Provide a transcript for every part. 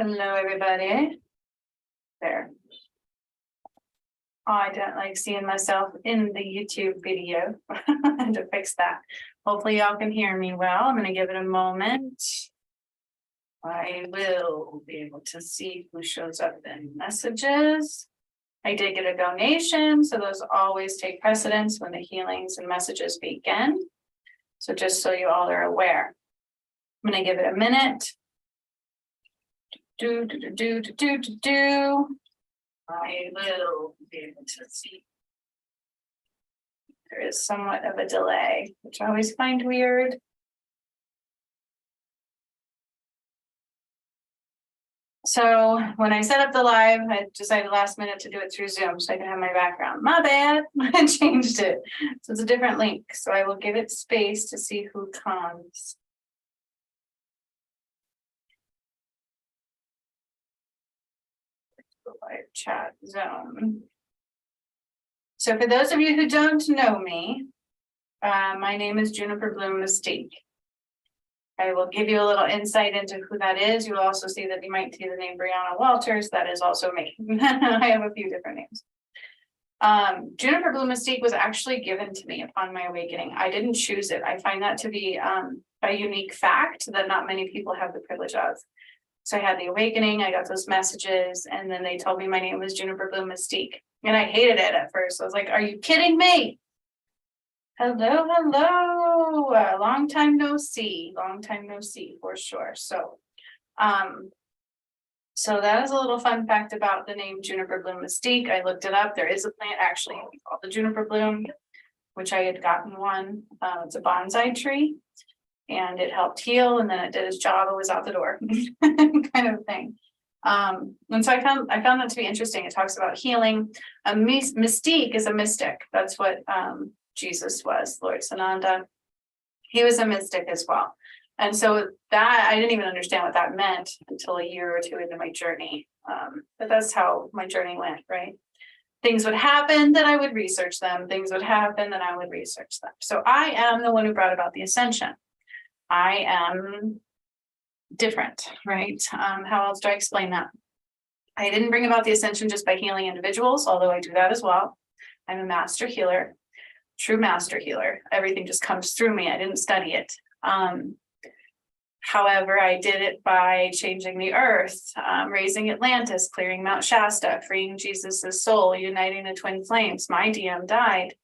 Hello, everybody. There. Oh, I don't like seeing myself in the YouTube video. I had to fix that. Hopefully y'all can hear me well. I'm going to give it a moment. I will be able to see who shows up in messages. I did get a donation, so those always take precedence when the healings and messages begin. So just so you all are aware, I'm going to give it a minute. I will be able to see. There is somewhat of a delay, which I always find weird. So when I set up the live, I decided last minute to do it through Zoom so I can have my background. My bad, I changed it. So it's a different link. So I will give it space to see who comes. Live chat zone. So for those of you who don't know me, my name is Juniper Bloom Mystique. I will give you a little insight into who that is. You'll also see that you might see the name Brianna Walters. That is also me. I have a few different names. Juniper Bloom Mystique was actually given to me upon my awakening. I didn't choose it. I find that to be a unique fact that not many people have the privilege of. So I had the awakening, I got those messages, and then they told me my name was Juniper Bloom Mystique. And I hated it at first. I was like, are you kidding me? Hello, hello. Long time no see for sure. So that is a little fun fact about the name Juniper Bloom Mystique. I looked it up. There is a plant actually called the Juniper Bloom, which I had gotten one. It's a bonsai tree. And it helped heal, and then it did its job. It was out the door, kind of thing. And so I found that to be interesting. It talks about healing. A mystique is a mystic. That's what Jesus was, Lord Sananda. He was a mystic as well. And so that I didn't even understand what that meant until a year or two into my journey. But that's how my journey went, right? Things would happen, then I would research them. Things would happen, then I would research them. So I am the one who brought about the Ascension. I am different, right? How else do I explain that? I didn't bring about the Ascension just by healing individuals, although I do that as well. I'm a master healer, true master healer. Everything just comes through me. I didn't study it. However, I did it by changing the earth, raising Atlantis, clearing Mount Shasta, freeing Jesus's soul, uniting the twin flames. My DM died.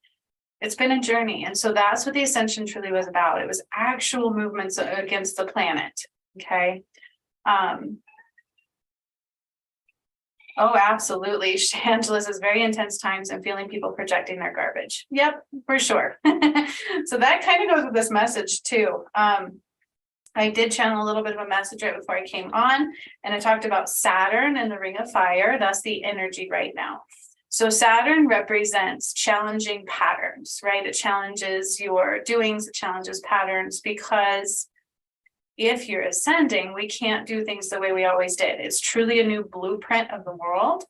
It's been a journey. And so that's what the Ascension truly was about. It was actual movements against the planet. Okay. Oh, absolutely. Shangela says very intense times and feeling people projecting their garbage. Yep, for sure. So that kind of goes with this message too. I did channel a little bit of a message right before I came on, and I talked about Saturn and the Ring of Fire. That's the energy right now. So Saturn represents challenging patterns, right? It challenges your doings, it challenges patterns, because if you're ascending, we can't do things the way we always did. It's truly a new blueprint of the world.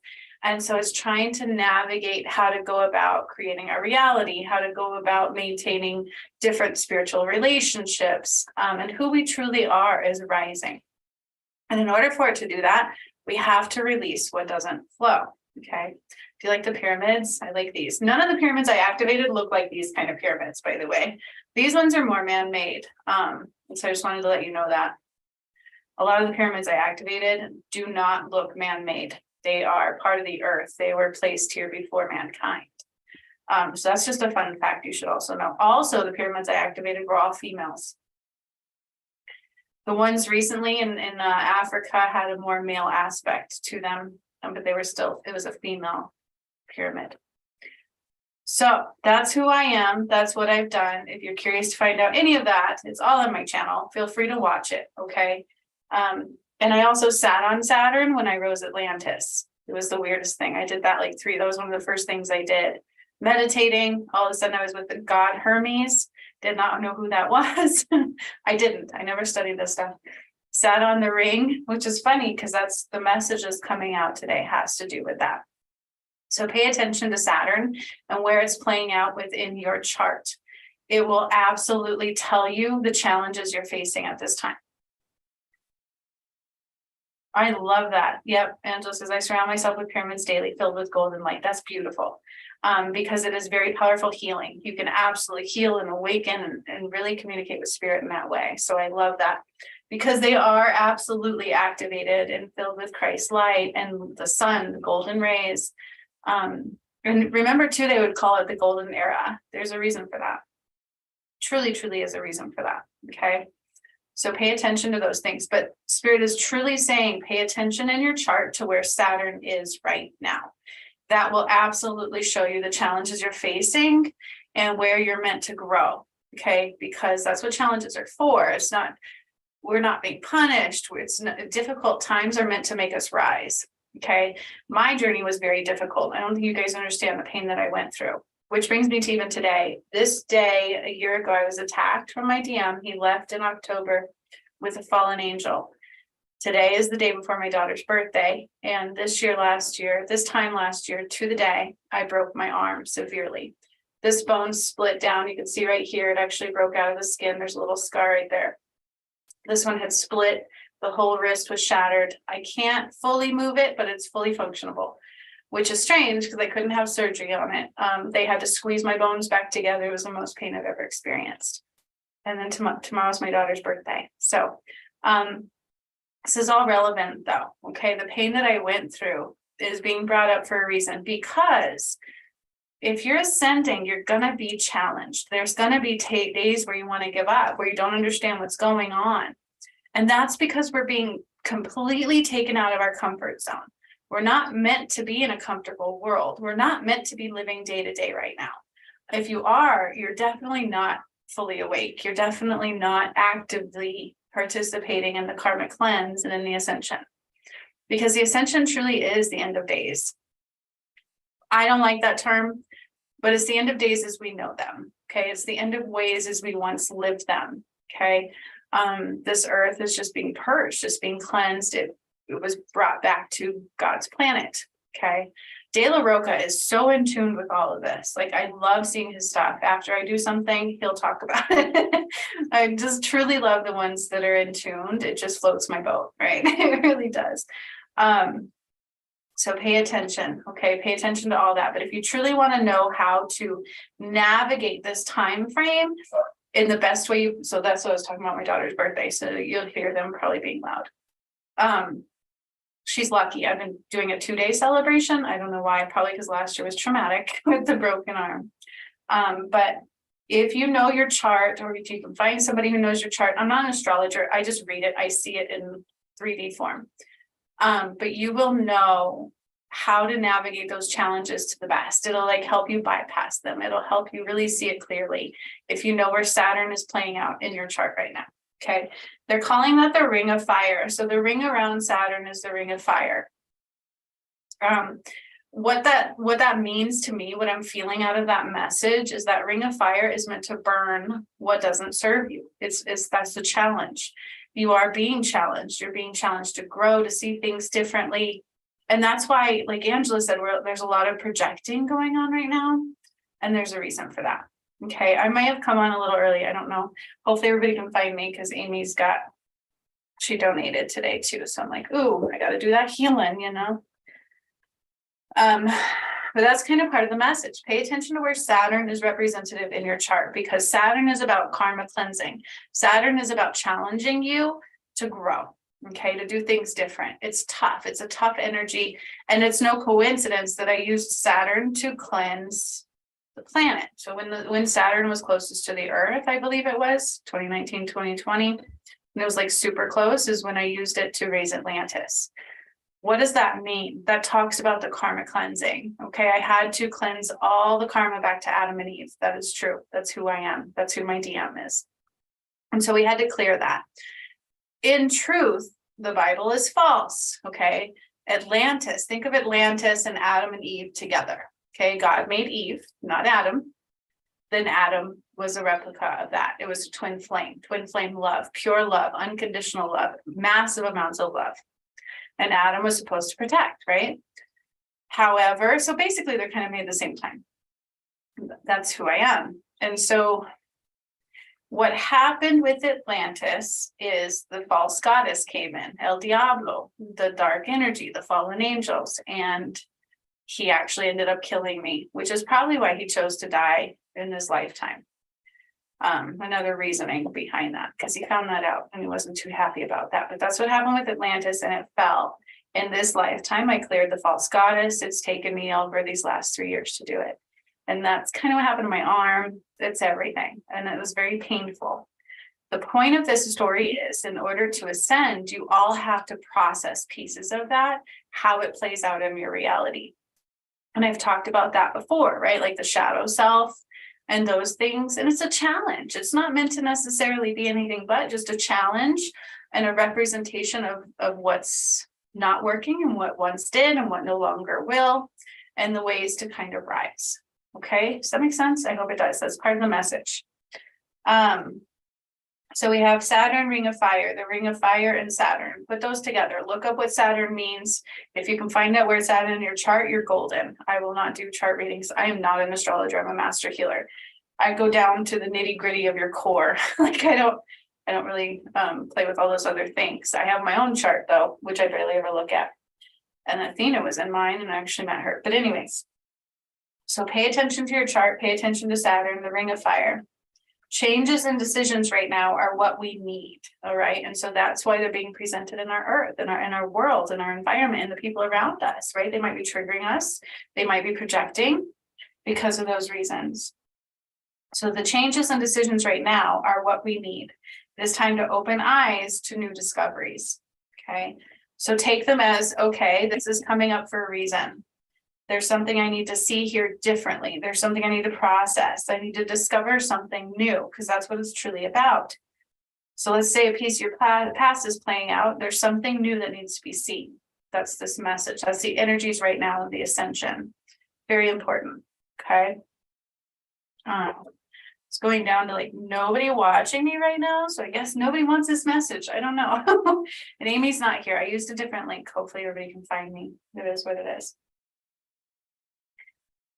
And so it's trying to navigate how to go about creating a reality, how to go about maintaining different spiritual relationships, and who we truly are is rising. And in order for it to do that, we have to release what doesn't flow, okay? Do you like the pyramids? I like these. None of the pyramids I activated look like these kind of pyramids, by the way. These ones are more man-made. And so I just wanted to let you know that. A lot of the pyramids I activated do not look man-made. They are part of the earth. They were placed here before mankind. So that's just a fun fact you should also know. Also, the pyramids I activated were all females. The ones recently in Africa had a more male aspect to them, but they were still, it was a female pyramid. So that's who I am. That's what I've done. If you're curious to find out any of that, it's all on my channel. Feel free to watch it. Okay. And I also sat on Saturn when I rose Atlantis. It was the weirdest thing. I did that that was one of the first things I did. Meditating. All of a sudden I was with the god Hermes. Did not know who that was. I didn't. I never studied this stuff. Sat on the ring, which is funny because that's the message that's coming out today has to do with that. So pay attention to Saturn and where it's playing out within your chart. It will absolutely tell you the challenges you're facing at this time. I love that. Yep. Angela says, I surround myself with pyramids daily filled with golden light. That's beautiful. Because it is very powerful healing. You can absolutely heal and awaken and really communicate with spirit in that way. So I love that, because they are absolutely activated and filled with Christ's light and the sun, the golden rays. And remember too, they would call it the golden era. There's a reason for that. Truly, truly is a reason for that. Okay. So pay attention to those things, but spirit is truly saying, pay attention in your chart to where Saturn is right now. That will absolutely show you the challenges you're facing and where you're meant to grow. Okay. Because that's what challenges are for. It's not, we're not being punished. It's not, difficult times are meant to make us rise. Okay. My journey was very difficult. I don't think you guys understand the pain that I went through, which brings me to even today. This day, a year ago, I was attacked from my DM. He left in October with a fallen angel. Today is the day before my daughter's birthday. And this time last year to the day, I broke my arm severely. This bone split down. You can see right here, it actually broke out of the skin. There's a little scar right there. This one had split. The whole wrist was shattered. I can't fully move it, but it's fully functionable, which is strange because I couldn't have surgery on it. They had to squeeze my bones back together. It was the most pain I've ever experienced. And then tomorrow's my daughter's birthday. So this is all relevant though. Okay. The pain that I went through is being brought up for a reason, because if you're ascending, you're going to be challenged. There's going to be days where you want to give up, where you don't understand what's going on. And that's because we're being completely taken out of our comfort zone. We're not meant to be in a comfortable world. We're not meant to be living day to day right now. If you are, you're definitely not fully awake. You're definitely not actively participating in the karmic cleanse and in the ascension, because the ascension truly is the end of days. I don't like that term, but it's the end of days as we know them. Okay. It's the end of ways as we once lived them. Okay. This earth is just being purged, just being cleansed. It was brought back to God's planet. Okay. De La Roca is so in tune with all of this. Like, I love seeing his stuff. After I do something, he'll talk about it. I just truly love the ones that are in tuned. It just floats my boat, right? It really does. So pay attention. Okay. Pay attention to all that. But if you truly want to know how to navigate this time frame in the best way, so that's what I was talking about, my daughter's birthday. So you'll hear them probably being loud. She's lucky. I've been doing a 2-day celebration. I don't know why, probably because last year was traumatic with the broken arm. But if you know your chart, or if you can find somebody who knows your chart, I'm not an astrologer. I just read it. I see it in 3D form. But you will know how to navigate those challenges to the best. It'll like help you bypass them. It'll help you really see it clearly if you know where Saturn is playing out in your chart right now. Okay. They're calling that the ring of fire. So the ring around Saturn is the ring of fire. What that means to me, what I'm feeling out of that message, is that ring of fire is meant to burn what doesn't serve you. That's the challenge. You are being challenged. You're being challenged to grow, to see things differently. And that's why, like Angela said, there's a lot of projecting going on right now. And there's a reason for that. Okay, I might have come on a little early. I don't know. Hopefully everybody can find me, because she donated today too. So I'm like, ooh, I got to do that healing, you know. But that's kind of part of the message. Pay attention to where Saturn is representative in your chart, because Saturn is about karma cleansing. Saturn is about challenging you to grow, okay, to do things different. It's tough. It's a tough energy. And it's no coincidence that I used Saturn to cleanse the planet. So when Saturn was closest to the Earth, I believe it was 2019, 2020, and it was like super close, is when I used it to raise Atlantis. What does that mean? That talks about the karma cleansing. Okay, I had to cleanse all the karma back to Adam and Eve. That is true. That's who I am. That's who my DM is. And so we had to clear that. In truth, the Bible is false. Okay, Atlantis. Think of Atlantis and Adam and Eve together. Okay, God made Eve, not Adam. Then Adam was a replica of that. It was a twin flame love, pure love, unconditional love, massive amounts of love. And Adam was supposed to protect, right? However, so basically they're kind of made at the same time. That's who I am. And so What happened with Atlantis is the false goddess came in, El Diablo, the dark energy, the fallen angels, and he actually ended up killing me, which is probably why he chose to die in this lifetime. Another reasoning behind that, because he found that out and he wasn't too happy about that. But that's what happened with Atlantis, and it fell. In this lifetime, I cleared the false goddess. It's taken me over these last 3 years to do it. And that's kind of what happened to my arm. It's everything. And it was very painful. The point of this story is, in order to ascend, you all have to process pieces of that, how it plays out in your reality. And I've talked about that before, right? Like the shadow self and those things. And it's a challenge. It's not meant to necessarily be anything but just a challenge and a representation of what's not working and what once did and what no longer will, and the ways to kind of rise. Okay, does that make sense? I hope it does. That's part of the message. So we have Saturn, Ring of Fire, the Ring of Fire and Saturn. Put those together. Look up what Saturn means. If you can find out where it's at in your chart, you're golden. I will not do chart readings. I am not an astrologer. I'm a master healer. I go down to the nitty gritty of your core. Like I don't really play with all those other things. I have my own chart though, which I barely ever look at. And Athena was in mine and I actually met her. But anyways, so pay attention to your chart, pay attention to Saturn, the Ring of Fire. Changes and decisions right now are what we need. All right. And so that's why they're being presented in our earth, in our world, in our environment, and the people around us, right? They might be triggering us, they might be projecting because of those reasons. So the changes and decisions right now are what we need. It is time to open eyes to new discoveries. Okay. So take them as, okay, this is coming up for a reason. There's something I need to see here differently. There's something I need to process. I need to discover something new, because that's what it's truly about. So let's say a piece of your past is playing out. There's something new that needs to be seen. That's this message. That's the energies right now of the ascension. Very important. Okay. It's going down to like nobody watching me right now. So I guess nobody wants this message. I don't know. And Amy's not here. I used a different link. Hopefully everybody can find me. It is what it is.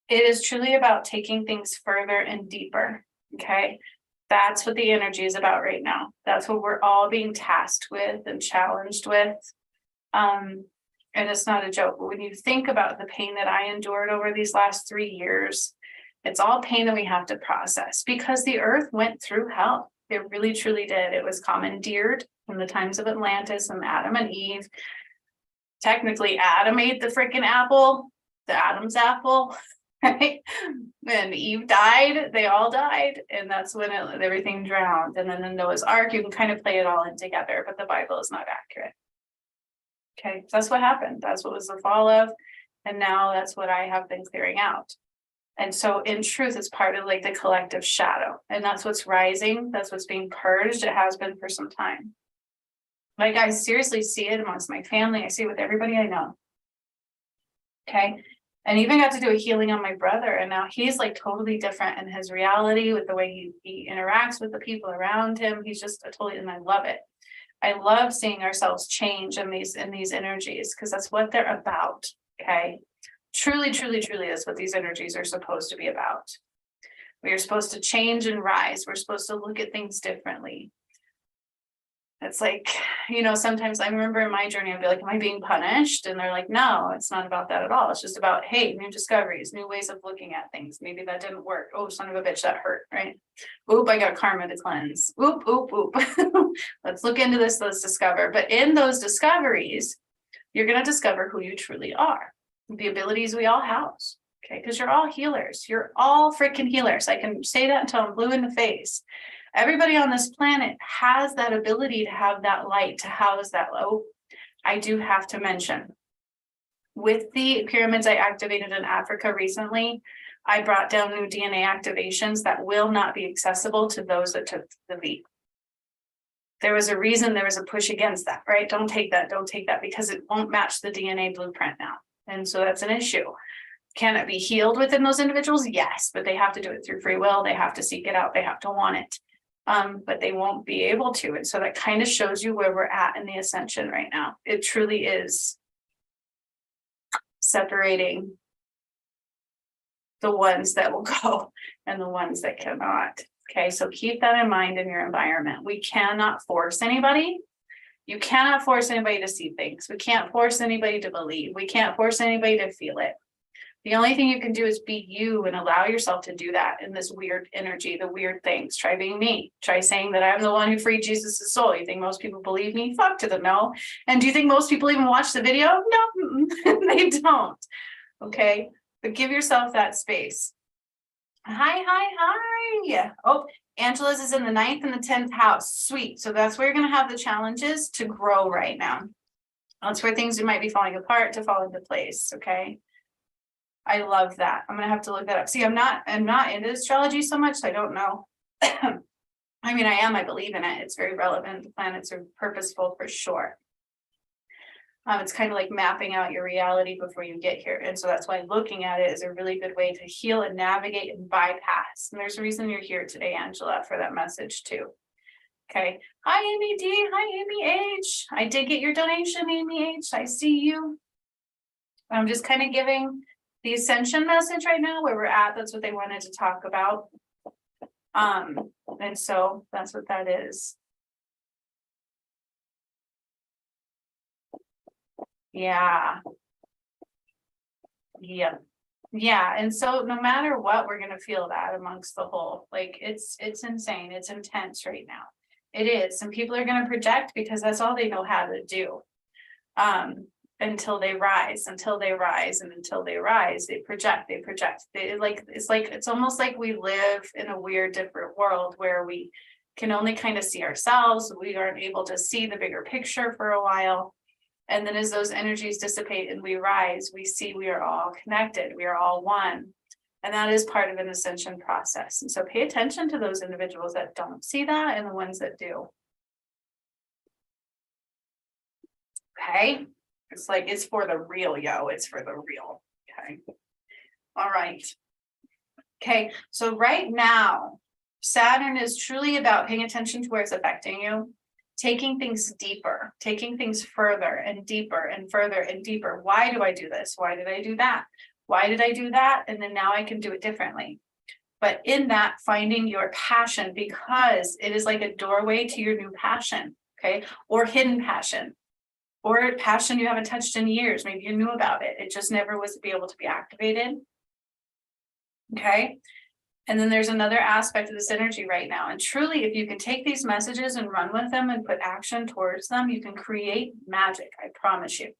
It is truly about taking things further and deeper. Okay. That's what the energy is about right now. That's what we're all being tasked with and challenged with. And it's not a joke. But when you think about the pain that I endured over these last 3 years, it's all pain that we have to process, because the earth went through hell. It really, truly did. It was commandeered from the times of Atlantis and Adam and Eve. Technically, Adam ate the freaking apple, the Adam's apple, right? And Eve died. They all died. And that's when everything drowned. And then in Noah's Ark, you can kind of play it all in together, but the Bible is not accurate. Okay, so that's what happened. That's what was the fall of. And now that's what I have been clearing out. And so in truth, it's part of like the collective shadow, and that's what's rising. That's what's being purged. It has been for some time. Like I seriously see it amongst my family. I see it with everybody I know. Okay. And even got to do a healing on my brother. And now he's like totally different in his reality with the way he interacts with the people around him. He's just totally, and I love it. I love seeing ourselves change in these energies, because that's what they're about. Okay. Truly, truly, truly is what these energies are supposed to be about. We are supposed to change and rise. We're supposed to look at things differently. It's like, you know, sometimes I remember in my journey, I'd be like, am I being punished? And they're like, no, it's not about that at all. It's just about, hey, new discoveries, new ways of looking at things. Maybe that didn't work. Oh, son of a bitch, that hurt, right? Oop, I got karma to cleanse. Oop, oop, oop. Let's look into this. Let's discover. But in those discoveries, you're going to discover who you truly are. The abilities we all house, okay? Because you're all healers. You're all freaking healers. I can say that until I'm blue in the face. Everybody on this planet has that ability to have that light, to house that. Oh, I do have to mention, with the pyramids I activated in Africa recently, I brought down new DNA activations that will not be accessible to those that took the leap. There was a reason, there was a push against that, right? Don't take that, because it won't match the DNA blueprint now. And so that's an issue. Can it be healed within those individuals? Yes, but they have to do it through free will. They have to seek it out. They have to want it, but they won't be able to. And so that kind of shows you where we're at in the ascension right now. It truly is separating the ones that will go and the ones that cannot. Okay, so keep that in mind in your environment. We cannot force anybody. You cannot force anybody to see things. We can't force anybody to believe. We can't force anybody to feel it. The only thing you can do is be you and allow yourself to do that in this weird energy, the weird things. Try being me. Try saying that I'm the one who freed Jesus' soul. You think most people believe me? Fuck to them, no. And do you think most people even watch the video? No, they don't. Okay, but give yourself that space. Hi. Oh, Angela's is in the 9th and the 10th house. Sweet. So that's where you're going to have the challenges to grow right now. That's where things might be falling apart to fall into place. Okay. I love that. I'm going to have to look that up. See, I'm not into astrology so much. So I don't know. I mean, I believe in it. It's very relevant. The planets are purposeful for sure. It's kind of like mapping out your reality before you get here. And so that's why looking at it is a really good way to heal and navigate and bypass. And there's a reason you're here today, Angela, for that message too. Okay. Hi, Amy D. Hi, Amy H. I did get your donation, Amy H. I see you. I'm just kind of giving the Ascension message right now where we're at. That's what they wanted to talk about. And so that's what that is. Yeah. And so no matter what, we're going to feel that amongst the whole, like it's insane. It's intense right now. It is. And people are going to project because that's all they know how to do. Until they rise, and until they rise, they project. It's almost like we live in a weird, different world where we can only kind of see ourselves. We aren't able to see the bigger picture for a while. And then as those energies dissipate and we rise, we see we are all connected. We are all one. And that is part of an ascension process. And so pay attention to those individuals that don't see that and the ones that do. Okay. It's like, it's for the real, yo. It's for the real. Okay. All right. Okay. So right now, Saturn is truly about paying attention to where it's affecting you. Taking things deeper, taking things further and deeper and further and deeper. Why do I do this? Why did I do that? Why did I do that? And then now I can do it differently. But in that, finding your passion, because it is like a doorway to your new passion, okay? Or hidden passion, or passion you haven't touched in years. Maybe you knew about it. It just never was able to be activated, okay? And then there's another aspect of this energy right now. And truly, if you can take these messages and run with them and put action towards them, you can create magic. I promise you.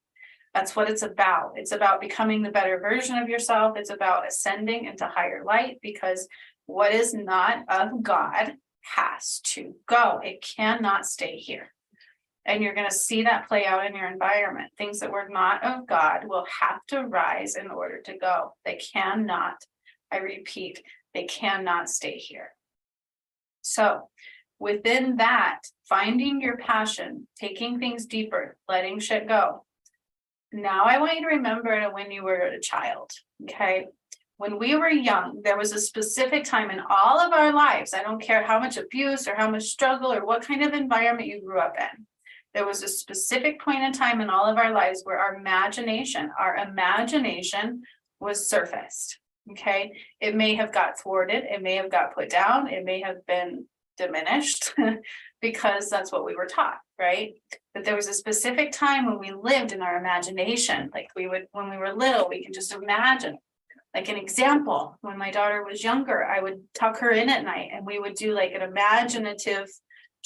That's what it's about. It's about becoming the better version of yourself. It's about ascending into higher light, because what is not of God has to go. It cannot stay here. And you're going to see that play out in your environment. Things that were not of God will have to rise in order to go. They cannot, I repeat, they cannot stay here. So within that, finding your passion, taking things deeper, letting shit go. Now I want you to remember when you were a child, okay? When we were young, there was a specific time in all of our lives. I don't care how much abuse or how much struggle or what kind of environment you grew up in. There was a specific point in time in all of our lives where our imagination was surfaced. Okay, it may have got thwarted, it may have got put down, it may have been diminished because that's what we were taught, right? But there was a specific time when we lived in our imagination, like when we were little, we can just imagine. Like an example, when my daughter was younger, I would tuck her in at night and we would do like an imaginative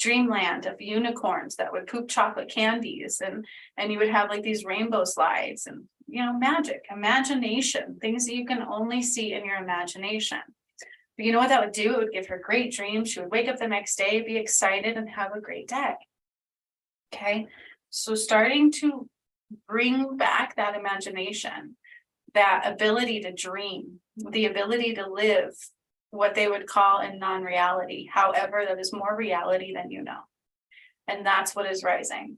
dreamland of unicorns that would poop chocolate candies, and you would have like these rainbow slides and magic, imagination, things that you can only see in your imagination. But you know what that would do? It would give her great dreams. She would wake up the next day, be excited, and have a great day. Okay, so starting to bring back that imagination, that ability to dream, the ability to live what they would call in non-reality. However, that is more reality than you know. And that's what is rising.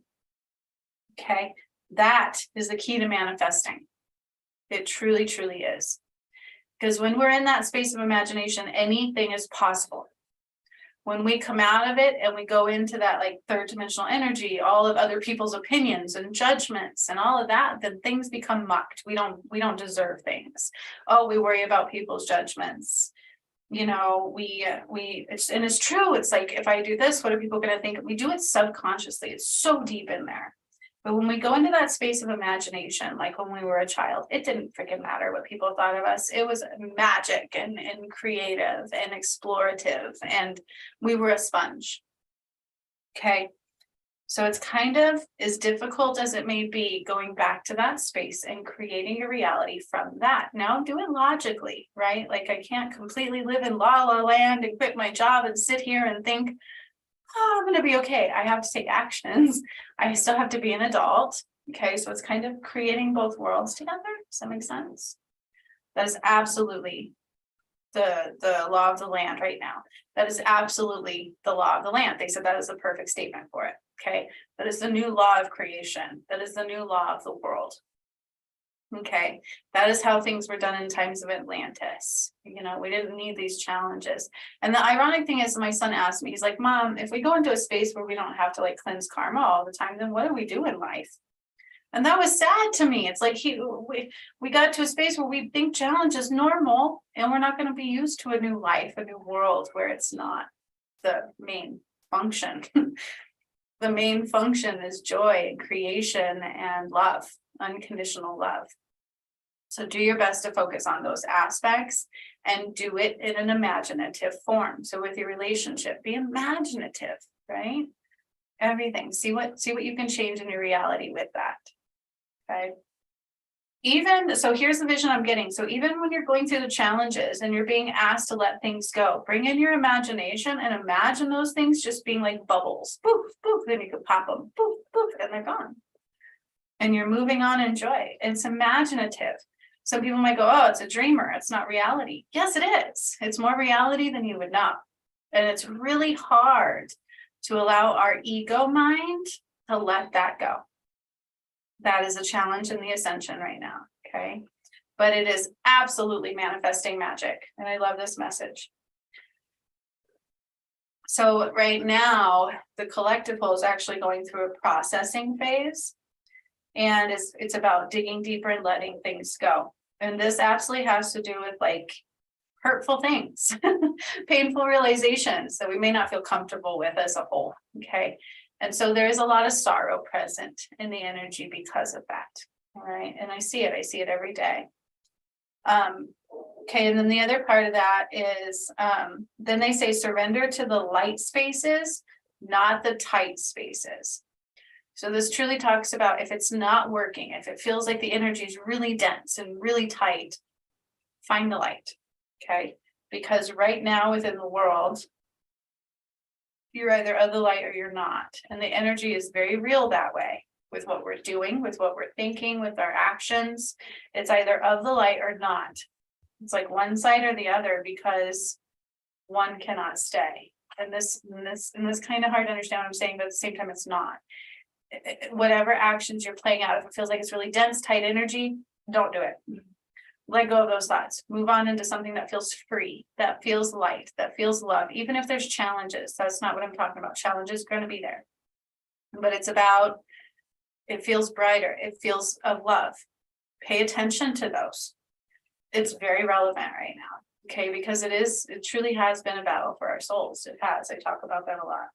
Okay, that is the key to manifesting. It truly, truly is. Because when we're in that space of imagination, anything is possible. When we come out of it and we go into that like third dimensional energy, all of other people's opinions and judgments and all of that, then things become mucked. We don't deserve things. Oh, we worry about people's judgments. you know, it's true. It's like, if I do this, what are people going to think? We do it subconsciously. It's so deep in there. But when we go into that space of imagination, like when we were a child, it didn't freaking matter what people thought of us. It was magic and creative and explorative, and we were a sponge. Okay. So it's kind of, as difficult as it may be, going back to that space and creating a reality from that. Now do it logically, right? Like, I can't completely live in la la land and quit my job and sit here and think, oh, I'm going to be okay. I have to take actions. I still have to be an adult. Okay. So it's kind of creating both worlds together. Does that make sense? That is absolutely the law of the land right now. That is absolutely the law of the land. They said that is a perfect statement for it. Okay. That is the new law of creation. That is the new law of the world. Okay. That is how things were done in times of Atlantis. You know, we didn't need these challenges. And the ironic thing is, my son asked me, he's like, Mom, if we go into a space where we don't have to like cleanse karma all the time, then what do we do in life? And that was sad to me. It's like we got to a space where we think challenge is normal, and we're not going to be used to a new life, a new world where it's not the main function. The main function is joy and creation and love, unconditional love. So do your best to focus on those aspects and do it in an imaginative form. So with your relationship, be imaginative, right? Everything. See what you can change in your reality with that. Okay. Even so, here's the vision I'm getting. So even when you're going through the challenges and you're being asked to let things go, bring in your imagination and imagine those things just being like bubbles. Poof, poof. Then you could pop them, poof, poof, and they're gone. And you're moving on in joy. It's imaginative. Some people might go, oh, it's a dreamer. It's not reality. Yes, it is. It's more reality than you would know. And it's really hard to allow our ego mind to let that go. That is a challenge in the Ascension right now, okay? But it is absolutely manifesting magic, and I love this message. So right now, the collective whole is actually going through a processing phase, and it's about digging deeper and letting things go. And this absolutely has to do with like hurtful things, painful realizations that we may not feel comfortable with as a whole, okay? And so there is a lot of sorrow present in the energy because of that. All right. And I see it every day. Okay. And then the other part of that is, then they say surrender to the light spaces, not the tight spaces. So this truly talks about if it's not working, if it feels like the energy is really dense and really tight, find the light. Okay. Because right now within the world, you're either of the light or you're not. And the energy is very real that way with what we're doing, with what we're thinking, with our actions. It's either of the light or not. It's like one side or the other, because one cannot stay. And this kind of hard to understand what I'm saying, but at the same time, it's not. Whatever actions you're playing out, if it feels like it's really dense, tight energy, don't do it. Let go of those thoughts. Move on into something that feels free, that feels light, that feels love. Even if there's challenges, that's not what I'm talking about. Challenges are going to be there. But it's about, it feels brighter. It feels of love. Pay attention to those. It's very relevant right now. Okay, because it truly has been a battle for our souls. It has. I talk about that a lot.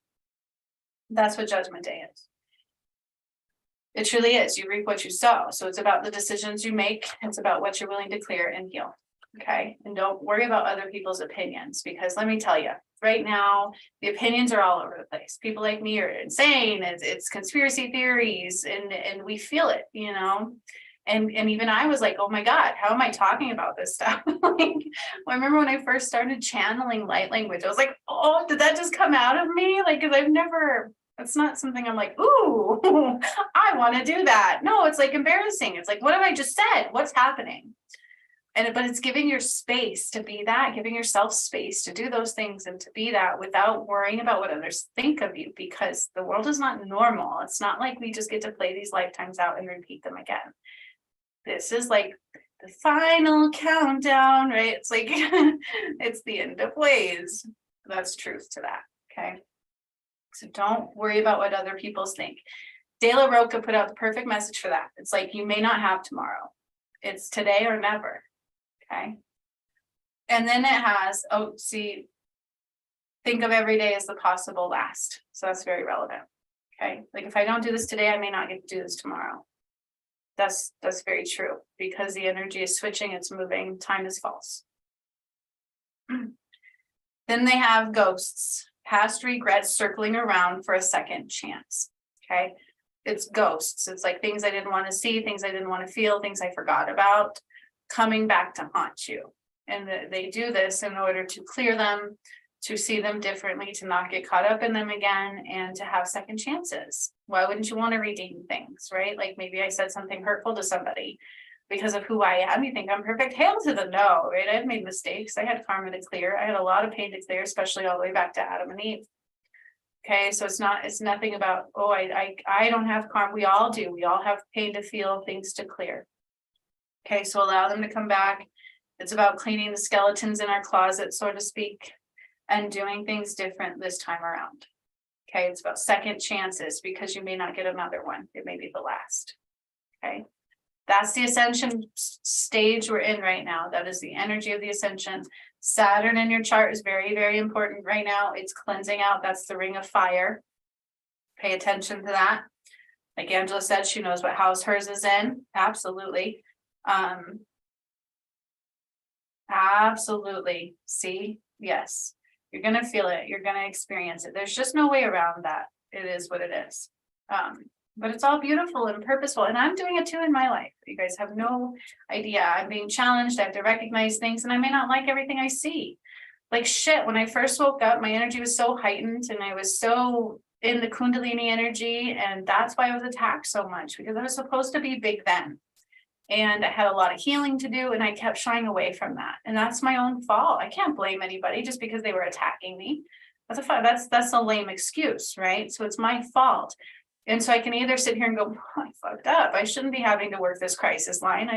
That's what Judgment Day is. It truly is. You reap what you sow. So it's about the decisions you make. It's about what you're willing to clear and heal. Okay. And don't worry about other people's opinions, because let me tell you, right now, the opinions are all over the place. People like me are insane. It's conspiracy theories, and we feel it, you know. And even I was like, oh my God, how am I talking about this stuff? Like, I remember when I first started channeling light language, I was like, oh, did that just come out of me? Like, because it's not something I'm like, ooh, I want to do that. No, it's like embarrassing. It's like, what have I just said? What's happening? But it's giving your space to be that, giving yourself space to do those things and to be that without worrying about what others think of you, because the world is not normal. It's not like we just get to play these lifetimes out and repeat them again. This is like the final countdown, right? It's like, it's the end of ways. That's truth to that. Okay. So don't worry about what other people think. De La Roca put out the perfect message for that. It's like, you may not have tomorrow. It's today or never. Okay. And then it has, oh, see, think of every day as the possible last. So that's very relevant. Okay. Like if I don't do this today, I may not get to do this tomorrow. That's very true because the energy is switching, it's moving, time is false. Then they have ghosts, past regrets circling around for a second chance. Okay. It's ghosts. It's like things I didn't want to see, things I didn't want to feel, things I forgot about coming back to haunt you. And they do this in order to clear them, to see them differently, to not get caught up in them again, and to have second chances. Why wouldn't you want to redeem things, right? Like maybe I said something hurtful to somebody because of who I am. You think I'm perfect? Hail to the no, right? I've made mistakes. I had karma to clear. I had a lot of pain to clear, especially all the way back to Adam and Eve. Okay, so it's nothing about, oh, I don't have karma. We all do. We all have pain to feel, things to clear. Okay, so allow them to come back. It's about cleaning the skeletons in our closet, so to speak, and doing things different this time around. Okay, it's about second chances because you may not get another one. It may be the last. Okay, that's the ascension stage we're in right now. That is the energy of the ascension. Saturn in your chart is very, very important right now. It's cleansing out. That's the ring of fire. Pay attention to that. Like Angela said, she knows what house hers is in. Absolutely. Absolutely. See, yes, you're going to feel it. You're going to experience it. There's just no way around that. It is what it is. But it's all beautiful and purposeful. And I'm doing it too in my life. You guys have no idea. I'm being challenged. I have to recognize things and I may not like everything I see. Like shit, when I first woke up, my energy was so heightened and I was so in the Kundalini energy. And that's why I was attacked so much because I was supposed to be big then. And I had a lot of healing to do and I kept shying away from that. And that's my own fault. I can't blame anybody just because they were attacking me. That's a lame excuse, right? So it's my fault. And so I can either sit here and go, oh, I fucked up. I shouldn't be having to work this crisis line.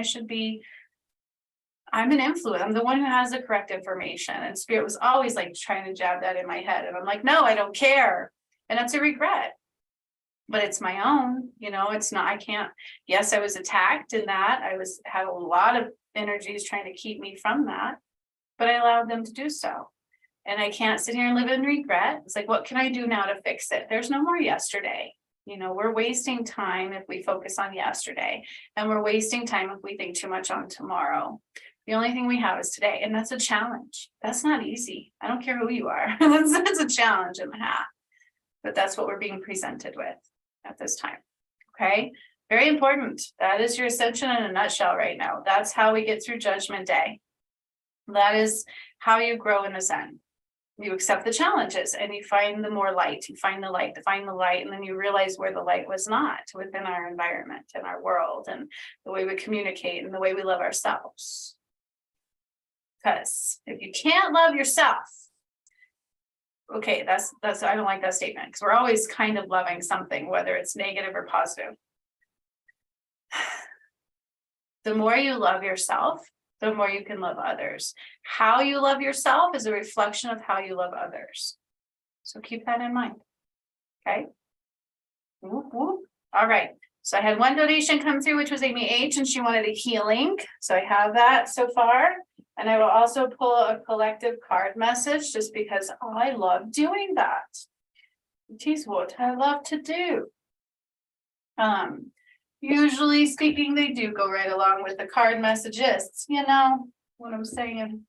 I'm an influence. I'm the one who has the correct information. And spirit was always like trying to jab that in my head. And I'm like, no, I don't care. And that's a regret. But it's my own, it's not, I can't, yes, I was attacked in that. Had a lot of energies trying to keep me from that, but I allowed them to do so. And I can't sit here and live in regret. It's like, what can I do now to fix it? There's no more yesterday. We're wasting time if we focus on yesterday, and we're wasting time if we think too much on tomorrow. The only thing we have is today, and that's a challenge. That's not easy. I don't care who you are. That's a challenge and a half, but that's what we're being presented with at this time. Okay, very important. That is your ascension in a nutshell right now. That's how we get through Judgment Day. That is how you grow in the Zen. You accept the challenges and you find the more light. You find the light, and then you realize where the light was not within our environment and our world and the way we communicate and the way we love ourselves. Because if you can't love yourself, okay, that's I don't like that statement because we're always kind of loving something, whether it's negative or positive. The more you love yourself, the more you can love others. How you love yourself is a reflection of how you love others. So keep that in mind. Okay. Whoop, whoop. All right. So I had one donation come through, which was Amy H, and she wanted a healing. So I have that so far. And I will also pull a collective card message just because I love doing that. It is what I love to do. Usually speaking, they do go right along with the card messages, what I'm saying.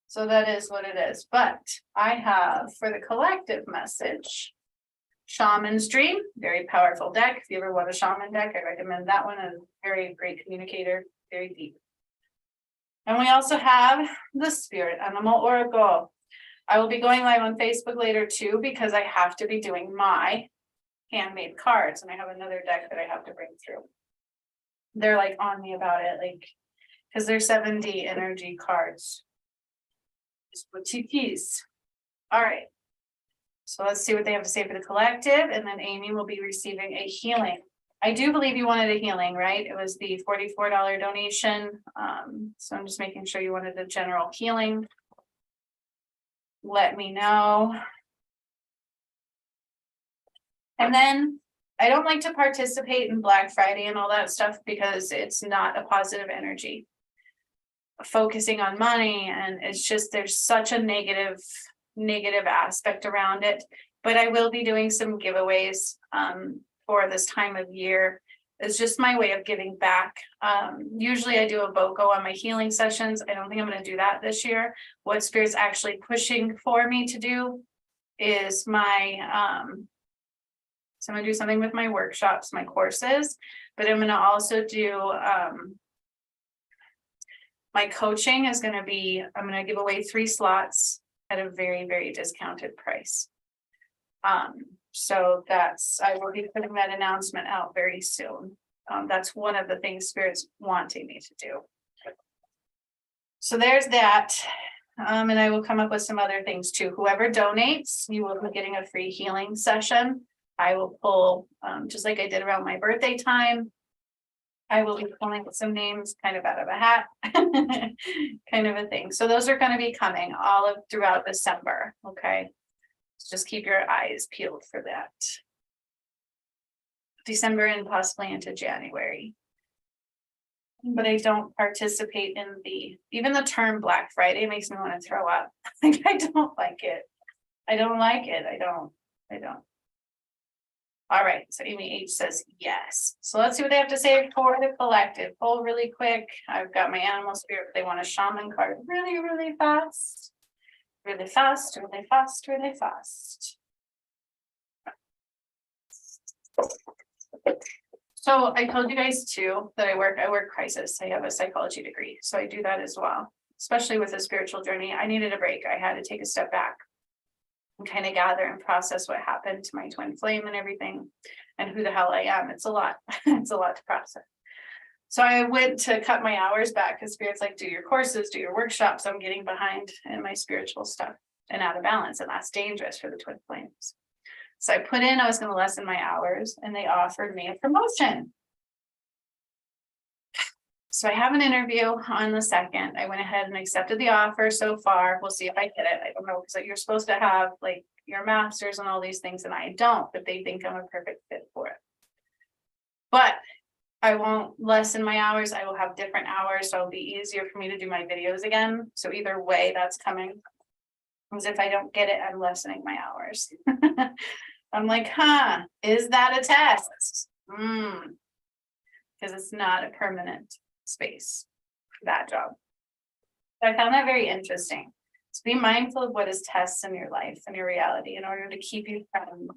So that is what it is. But I have for the collective message, Shaman's Dream, very powerful deck. If you ever want a shaman deck, I recommend that one. A very great communicator, very deep. And we also have the Spirit Animal Oracle. I will be going live on Facebook later too, because I have to be doing my handmade cards, and I have another deck that I have to bring through. They're like on me about it, like, because they're 7D energy cards. Just what you keys. All right. So let's see what they have to say for the collective, and then Amy will be receiving a healing. I do believe you wanted a healing, right? It was the $44 donation. So I'm just making sure you wanted a general healing. Let me know. And then I don't like to participate in Black Friday and all that stuff because it's not a positive energy. focusing on money, and it's just, there's such a negative aspect around it. But I will be doing some giveaways for this time of year. It's just my way of giving back. Usually I do a BOGO on my healing sessions. I don't think I'm going to do that this year. What Spirit's actually pushing for me to do is my so I'm going to do something with my workshops, my courses, but I'm going to also do my coaching is going to be, I'm going to give away 3 slots at a very, very discounted price. So I will be putting that announcement out very soon. That's one of the things Spirit's wanting me to do. So there's that. And I will come up with some other things too. Whoever donates, you will be getting a free healing session. I will pull, just like I did around my birthday time, I will be pulling some names kind of out of a hat, kind of a thing. So those are going to be coming all throughout December. Okay. Just keep your eyes peeled for that. December and possibly into January. But I don't participate in even the term Black Friday makes me want to throw up. Like, I don't like it. I don't like it. I don't. All right. So Amy H says yes. So let's see what they have to say for the collective. Pull really quick. I've got my animal spirit. They want a shaman card really, really fast. Really fast, really fast, really fast. So I told you guys too that I work crisis. I have a psychology degree, so I do that as well. Especially with a spiritual journey, I needed a break. I had to take a step back and kind of gather and process what happened to my twin flame and everything, and who the hell I am. It's a lot. It's a lot to process. So I went to cut my hours back because Spirit's like, do your courses, do your workshops. I'm getting behind in my spiritual stuff and out of balance, and that's dangerous for the twin flames. So I put in, I was going to lessen my hours, and they offered me a promotion. So I have an interview on the 2nd. I went ahead and accepted the offer so far. We'll see if I get it. I don't know, because you're supposed to have like your master's and all these things, and I don't, but they think I'm a perfect fit for it. But I won't lessen my hours. I will have different hours, so it'll be easier for me to do my videos again. So either way, that's coming. Because if I don't get it, I'm lessening my hours. I'm like, is that a test? Because it's not a permanent space for that job. So I found that very interesting. So be mindful of what is tests in your life and your reality in order to keep you from,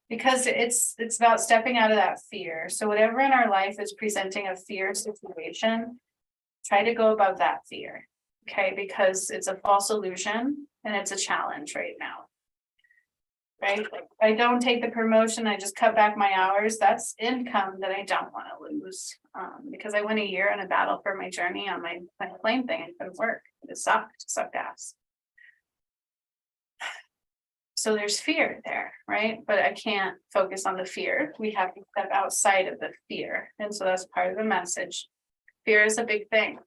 because it's about stepping out of that fear. So whatever in our life is presenting a fear situation, try to go above that fear. Okay, because it's a false illusion and it's a challenge right now. Right? Like, I don't take the promotion, I just cut back my hours. That's income that I don't want to lose. Because I went a year in a battle for my journey on my plane thing. It couldn't work. It sucked ass. So there's fear there, right? But I can't focus on the fear. We have to step outside of the fear. And so that's part of the message. Fear is a big thing.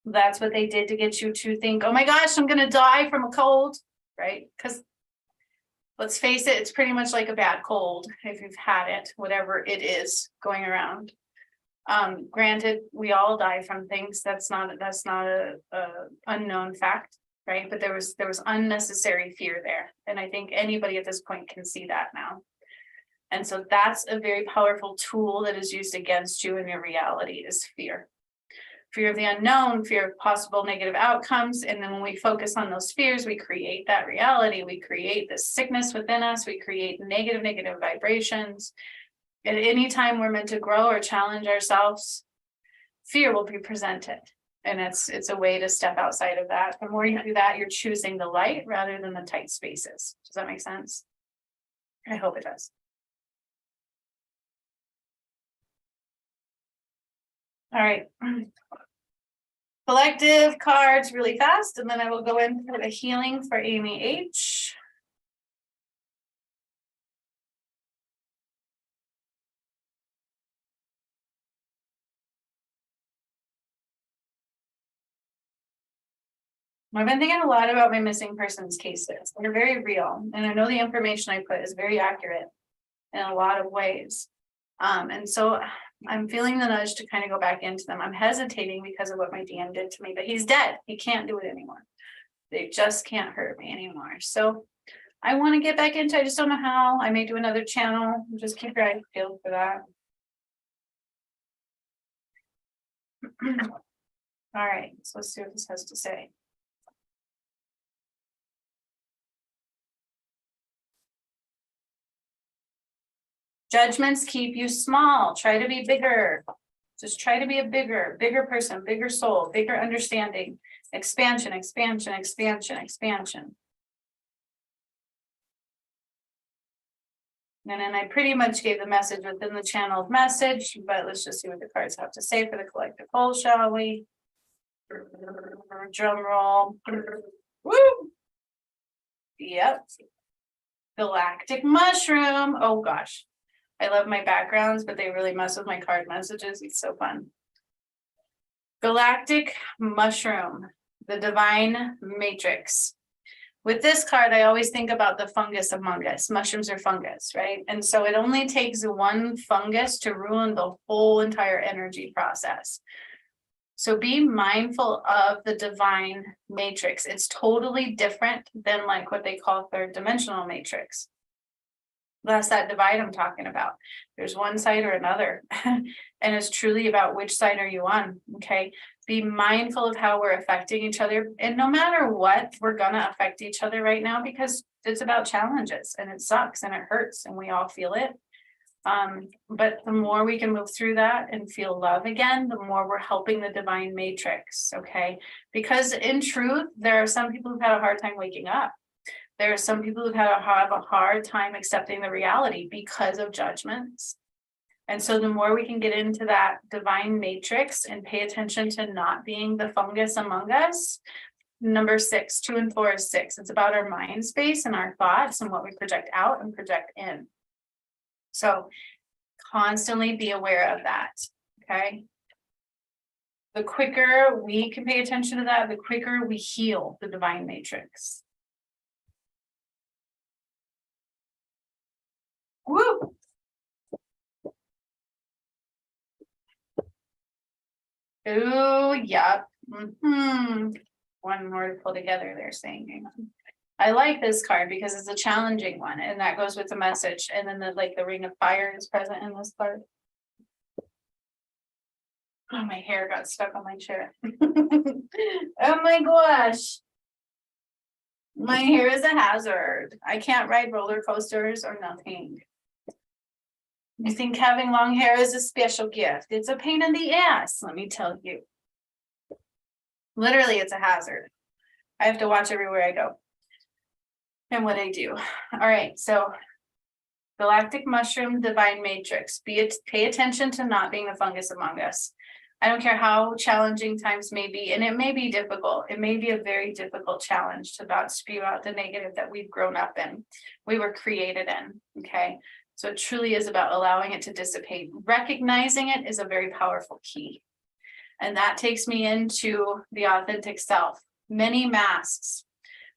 That's what they did to get you to think, oh my gosh, I'm going to die from a cold, right? Because let's face it, it's pretty much like a bad cold if you've had it, whatever it is going around. Granted, we all die from things. That's not a unknown fact, right? But there was unnecessary fear there. And I think anybody at this point can see that now. And so that's a very powerful tool that is used against you in your reality is fear. Fear of the unknown, fear of possible negative outcomes. And then when we focus on those fears, we create that reality. We create this sickness within us. We create negative vibrations. At any time we're meant to grow or challenge ourselves, fear will be presented. And it's a way to step outside of that. The more you do that, you're choosing the light rather than the tight spaces. Does that make sense? I hope it does. All right. Collective cards really fast, and then I will go in for the healing for Amy H. I've been thinking a lot about my missing persons cases. They're very real, and I know the information I put is very accurate in a lot of ways. And so I'm feeling the nudge to kind of go back into them. I'm hesitating because of what my DM did to me, but he's dead. He can't do it anymore. They just can't hurt me anymore. So I want to get back into, I just don't know how. I may do another channel. Just keep your eyes peeled for that. All right, so let's see what this has to say. Judgments keep you small. Try to be bigger. Just try to be a bigger person, bigger soul, bigger understanding. Expansion, expansion, expansion, expansion. And then I pretty much gave the message within the channeled message, but let's just see what the cards have to say for the collective whole, shall we? Drum roll. Woo! Yep. Galactic mushroom. Oh gosh. I love my backgrounds, but they really mess with my card messages. It's so fun. Galactic mushroom, the divine matrix. With this card, I always think about the fungus among us. Mushrooms are fungus, right? And so it only takes one fungus to ruin the whole entire energy process. So be mindful of the divine matrix. It's totally different than like what they call third dimensional matrix. That's that divide I'm talking about. There's one side or another. And it's truly about which side are you on, okay? Be mindful of how we're affecting each other. And no matter what, we're gonna affect each other right now because it's about challenges and it sucks and it hurts and we all feel it. But the more we can move through that and feel love again, the more we're helping the divine matrix, okay? Because in truth, there are some people who've had a hard time waking up. There are some people who've had a hard time accepting the reality because of judgments. And so the more we can get into that divine matrix and pay attention to not being the fungus among us. Number 6, 2 and 4 is 6. It's about our mind space and our thoughts and what we project out and project in. So constantly be aware of that, okay? The quicker we can pay attention to that, the quicker we heal the divine matrix. Woo! Oh, yep. One more to pull together, they're saying. Hang on. I like this card because it's a challenging one, and that goes with the message. And then the ring of fire is present in this card. Oh, my hair got stuck on my chair. Oh my gosh. My hair is a hazard. I can't ride roller coasters or nothing. You think having long hair is a special gift? It's a pain in the ass, let me tell you. Literally, it's a hazard. I have to watch everywhere I go and what I do. All right, so galactic mushroom, divine matrix. Pay attention to not being the fungus among us. I don't care how challenging times may be, and it may be difficult. It may be a very difficult challenge to not spew out the negative that we've grown up in, we were created in, okay? So it truly is about allowing it to dissipate. Recognizing it is a very powerful key. And that takes me into the authentic self. Many masks.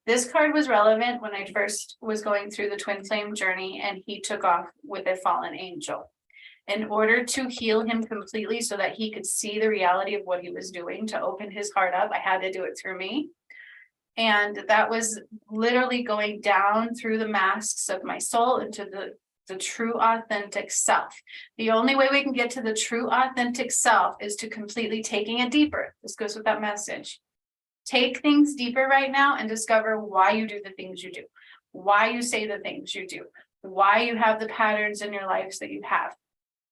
This card was relevant when I first was going through the twin flame journey and he took off with a fallen angel. In order to heal him completely so that he could see the reality of what he was doing, to open his heart up, I had to do it through me. And that was literally going down through the masks of my soul into the true authentic self. The only way we can get to the true authentic self is to completely taking it deeper. This goes with that message. Take things deeper right now and discover why you do the things you do, why you say the things you do, why you have the patterns in your lives that you have.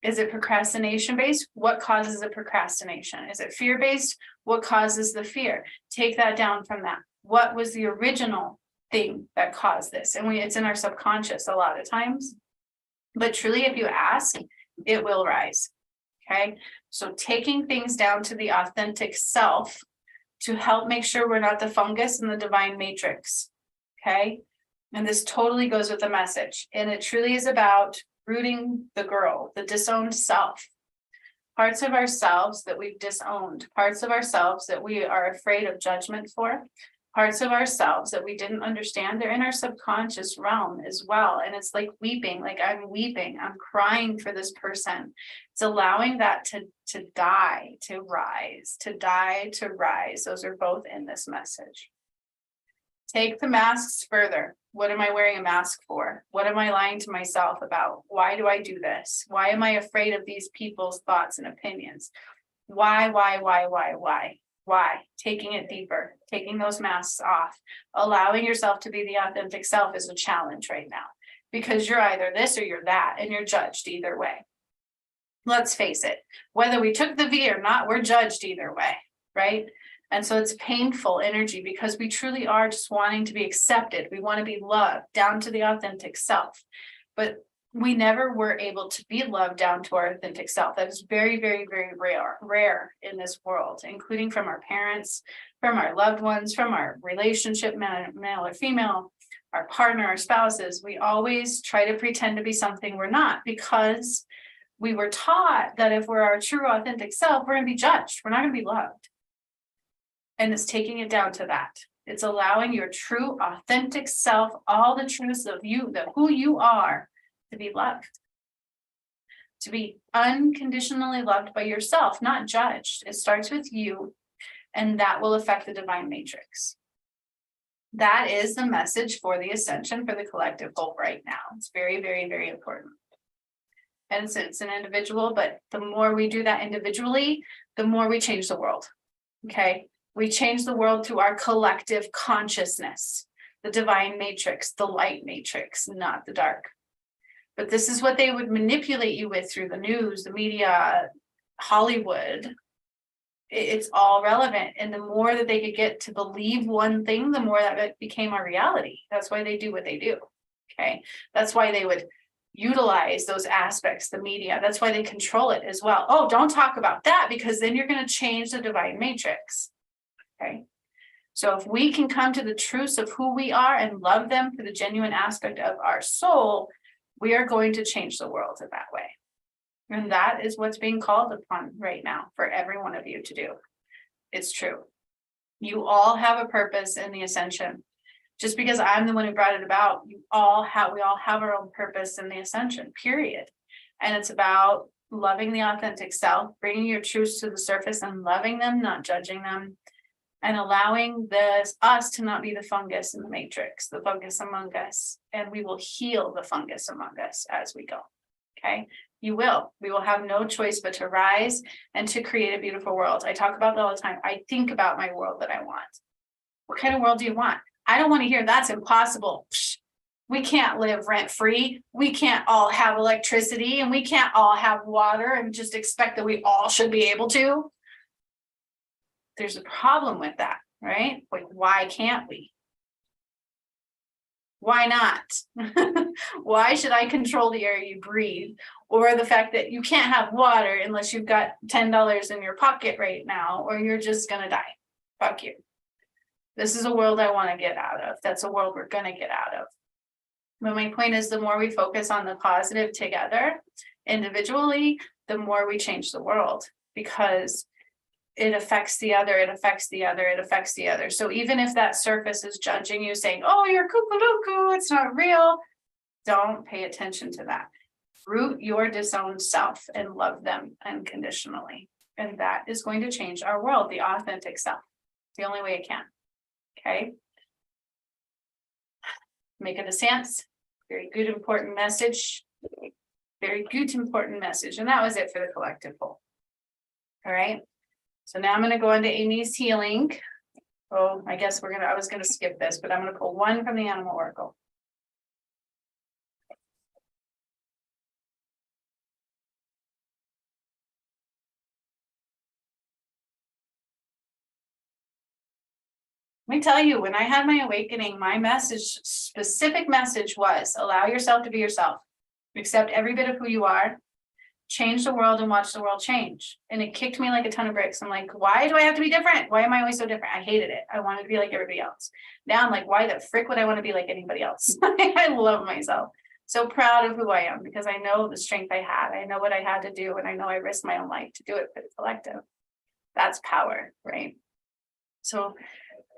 Is it procrastination based? What causes the procrastination? Is it fear based? What causes the fear? Take that down from that. What was the original thing that caused this? And it's in our subconscious a lot of times. But truly, if you ask, it will rise, okay? So taking things down to the authentic self to help make sure we're not the fungus in the divine matrix, okay? And this totally goes with the message. And it truly is about rooting the girl, the disowned self. Parts of ourselves that we've disowned, parts of ourselves that we are afraid of judgment for, parts of ourselves that we didn't understand. They're in our subconscious realm as well. And it's like weeping, like I'm weeping, I'm crying for this person. It's allowing that to die, to rise, to die, to rise. Those are both in this message. Take the masks further. What am I wearing a mask for? What am I lying to myself about? Why do I do this? Why am I afraid of these people's thoughts and opinions? Why? Why? Taking it deeper, taking those masks off, allowing yourself to be the authentic self is a challenge right now, because you're either this or you're that, and you're judged either way. Let's face it, whether we took the V or not, we're judged either way, right? And so it's painful energy, because we truly are just wanting to be accepted. We want to be loved down to the authentic self, but we never were able to be loved down to our authentic self. That is very, very, very rare in this world, including from our parents, from our loved ones, from our relationship, male or female, our partner, our spouses. We always try to pretend to be something we're not, because we were taught that if we're our true authentic self, we're going to be judged. We're not going to be loved. And it's taking it down to that. It's allowing your true authentic self, all the truths of you, who you are, to be loved, to be unconditionally loved by yourself, not judged. It starts with you, and that will affect the divine matrix. That is the message for the ascension, for the collective whole right now. It's very, very, very important. And it's an individual, but the more we do that individually, the more we change the world. Okay. We change the world through our collective consciousness, the divine matrix, the light matrix, not the dark. But this is what they would manipulate you with through the news, the media, Hollywood. It's all relevant. And the more that they could get to believe one thing, the more that it became a reality. That's why they do what they do. Okay. That's why they would utilize those aspects, the media. That's why they control it as well. Oh, don't talk about that, because then you're going to change the divine matrix. Okay. So if we can come to the truths of who we are and love them for the genuine aspect of our soul, we are going to change the world in that way. And that is what's being called upon right now for every one of you to do. It's true. You all have a purpose in the ascension. Just because I'm the one who brought it about, we all have our own purpose in the ascension, period. And it's about loving the authentic self, bringing your truths to the surface and loving them, not judging them, and allowing us to not be the fungus in the matrix, the fungus among us. And we will heal the fungus among us as we go. Okay. We will have no choice but to rise and to create a beautiful world. I talk about that all the time. I think about my world that I want. What kind of world do you want? I don't want to hear that's impossible. We can't live rent free. We can't all have electricity, and we can't all have water and just expect that we all should be able to. There's a problem with that, right? Like, why can't we? Why not? Why should I control the air you breathe? Or the fact that you can't have water unless you've got $10 in your pocket right now, or you're just going to die. Fuck you. This is a world I want to get out of. That's a world we're going to get out of. But my point is, the more we focus on the positive together, individually, the more we change the world, because it affects the other, it affects the other, it affects the other. So even if that surface is judging you, saying, oh, you're cuckoo, it's not real, don't pay attention to that. Root your disowned self and love them unconditionally. And that is going to change our world, the authentic self. It's the only way it can. Okay. Making a sense? Very good, important message. Very good, important message. And that was it for the collective whole. All right. So now I'm going to go into Amy's healing. Oh, I guess I was going to skip this, but I'm going to pull one from the animal oracle. Let me tell you, when I had my awakening, my specific message was allow yourself to be yourself. Accept every bit of who you are. Change the world and watch the world change. And it kicked me like a ton of bricks. I'm like, why do I have to be different? Why am I always so different? I hated it. I wanted to be like everybody else. Now I'm like, why the frick would I want to be like anybody else? I love myself. So proud of who I am, because I know the strength I had. I know what I had to do. And I know I risked my own life to do it for the collective. That's power, right? So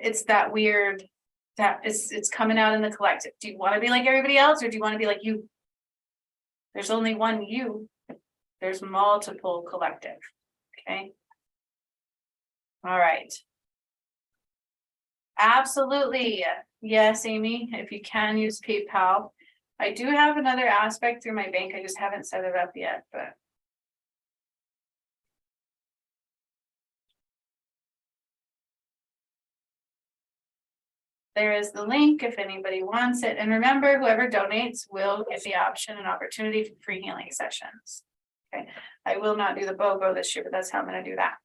it's that weird, that it's coming out in the collective. Do you want to be like everybody else, or do you want to be like you? There's only one you. There's multiple collective. Okay. All right. Absolutely. Yes, Amy, if you can use PayPal. I do have another aspect through my bank. I just haven't set it up yet, but. There is the link if anybody wants it. And remember, whoever donates will get the option and opportunity for free healing sessions. Okay. I will not do the BOGO this year, but that's how I'm going to do that.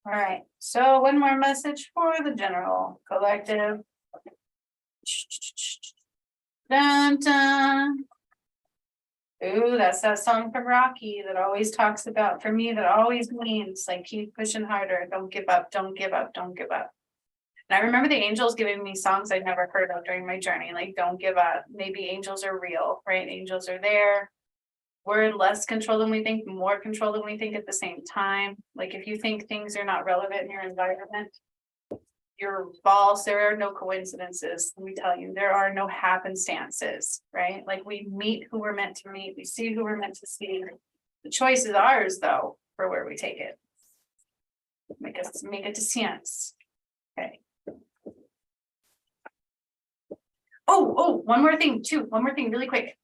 All right. So one more message for the general collective. Dun, dun. Ooh, that's that song from Rocky that always talks about, for me, that always means like keep pushing harder, don't give up, don't give up, don't give up. And I remember the angels giving me songs I'd never heard of during my journey, like don't give up. Maybe angels are real, right? Angels are there. We're in less control than we think, more control than we think at the same time. Like if you think things are not relevant in your environment, you're false. There are no coincidences. Let me tell you, there are no happenstances, right? Like we meet who we're meant to meet. We see who we're meant to see. The choice is ours though, for where we take it. Make it to sense. Okay. Oh, one more thing too. One more thing really quick.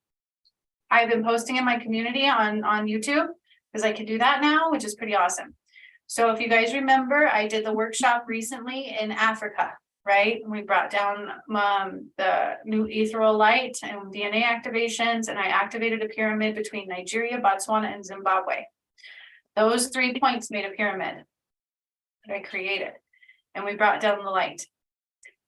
I've been posting in my community on YouTube because I can do that now, which is pretty awesome. So if you guys remember, I did the workshop recently in Africa, right? We brought down the new ethereal light and DNA activations, and I activated a pyramid between Nigeria, Botswana, and Zimbabwe. Those 3 points made a pyramid that I created, and we brought down the light.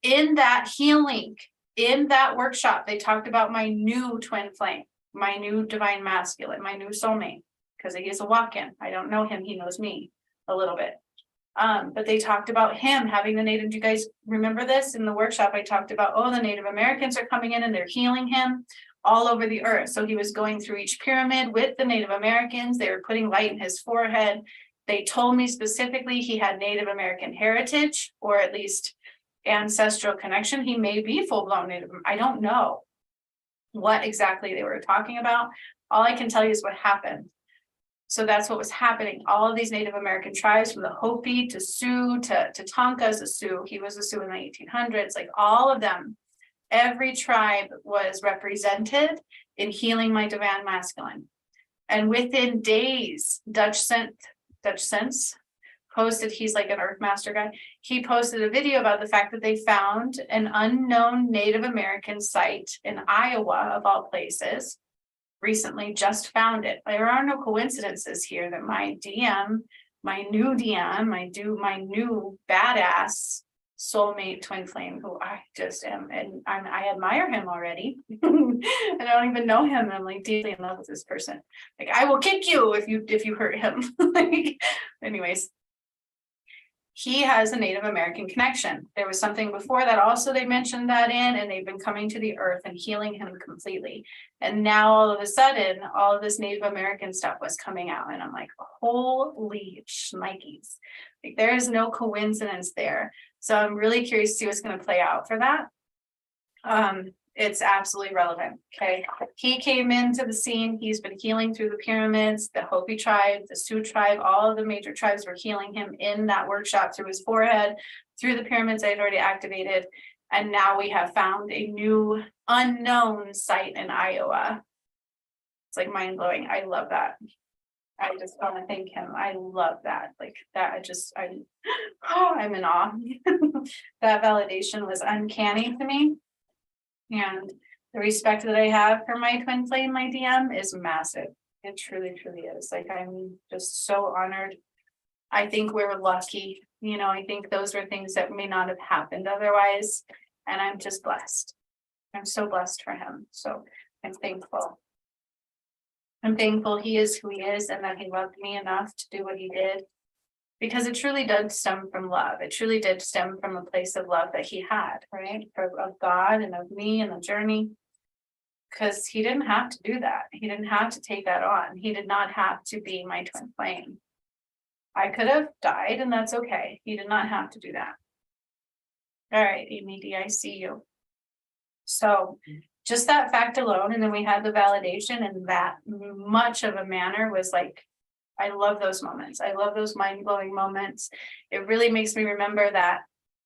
In that healing, in that workshop, they talked about my new twin flame, my new divine masculine, my new soulmate, because he is a walk-in. I don't know him, he knows me a little bit. But they talked about him having the native. Do you guys remember this? In the workshop, I talked about, oh, the Native Americans are coming in and they're healing him all over the earth. So he was going through each pyramid with the Native Americans. They were putting light in his forehead. They told me specifically he had Native American heritage, or at least ancestral connection. He may be full-blown Native. I don't know what exactly they were talking about. All I can tell you is what happened. So that's what was happening. All of these Native American tribes, from the Hopi to Sioux to Tonka's a Sioux. He was a Sioux in the 1800s. Like all of them, every tribe was represented in healing my divine masculine. And within days, Dutch Sense posted, he's like an Earth Master guy. He posted a video about the fact that they found an unknown Native American site in Iowa, of all places. Recently just found it. There are no coincidences here that my DM, my new badass soulmate twin flame, who I just am, and I admire him already. And I don't even know him. I'm like deeply in love with this person. Like I will kick you if you hurt him. Like, anyways. He has a Native American connection. There was something before that also they mentioned that in, and they've been coming to the earth and healing him completely. And now all of a sudden, all of this Native American stuff was coming out. And I'm like, holy shnikes. Like there is no coincidence there. So I'm really curious to see what's going to play out for that. It's absolutely relevant. Okay. He came into the scene. He's been healing through the pyramids, the Hopi tribe, the Sioux tribe, all of the major tribes were healing him in that workshop through his forehead, through the pyramids I'd already activated. And now we have found a new unknown site in Iowa. It's like mind blowing. I love that. I just want to thank him. I love that. Like that, I'm in awe. That validation was uncanny to me. And the respect that I have for my twin flame, my DM, is massive. It truly, truly is. Like, I'm just so honored. I think we're lucky. You know, I think those were things that may not have happened otherwise. And I'm just blessed. I'm so blessed for him. So I'm thankful. I'm thankful he is who he is and that he loved me enough to do what he did. Because it truly did stem from love. It truly did stem from a place of love that he had, right? Of God and of me and the journey. Because he didn't have to do that. He didn't have to take that on. He did not have to be my twin flame. I could have died, and that's okay. He did not have to do that. All right, Amy D, I see you. So just that fact alone, and then we had the validation in that much of a manner was like, I love those moments. I love those mind-blowing moments. It really makes me remember that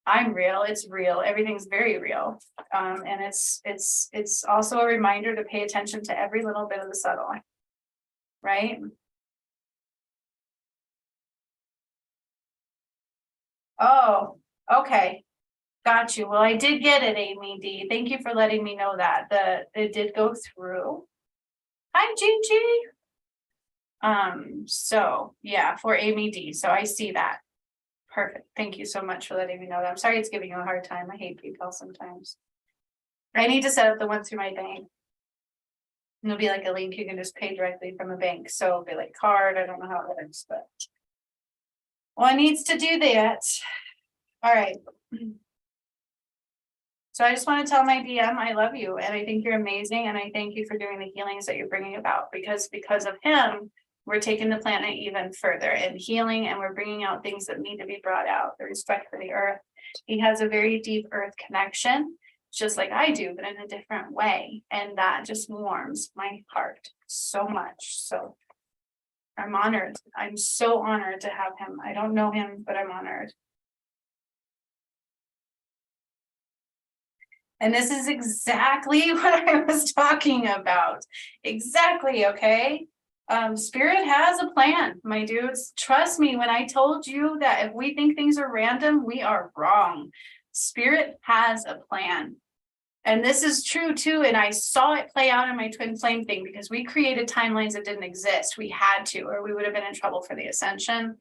I'm real. It's real. Everything's very real. And it's also a reminder to pay attention to every little bit of the subtle, right? Oh, okay. Got you. Well, I did get it, Amy D. Thank you for letting me know that. It did go through. Hi, Gigi. So yeah, for Amy D. So I see that. Perfect. Thank you so much for letting me know that. I'm sorry it's giving you a hard time. I hate PayPal sometimes. I need to set up the one through my bank. And it'll be like a link you can just pay directly from a bank. So it'll be like card. I don't know how it works, but one needs to do that. All right. So I just want to tell my DM, I love you. And I think you're amazing. And I thank you for doing the healings that you're bringing about, because of him, we're taking the planet even further and healing, and we're bringing out things that need to be brought out, the respect for the earth. He has a very deep earth connection, just like I do, but in a different way. And that just warms my heart so much. So I'm honored. I'm so honored to have him. I don't know him, but I'm honored. And this is exactly what I was talking about. Exactly, okay? Spirit has a plan, my dudes. Trust me when I told you that if we think things are random, we are wrong. Spirit has a plan. And this is true too. And I saw it play out in my twin flame thing, because we created timelines that didn't exist. We had to, or we would have been in trouble for the ascension.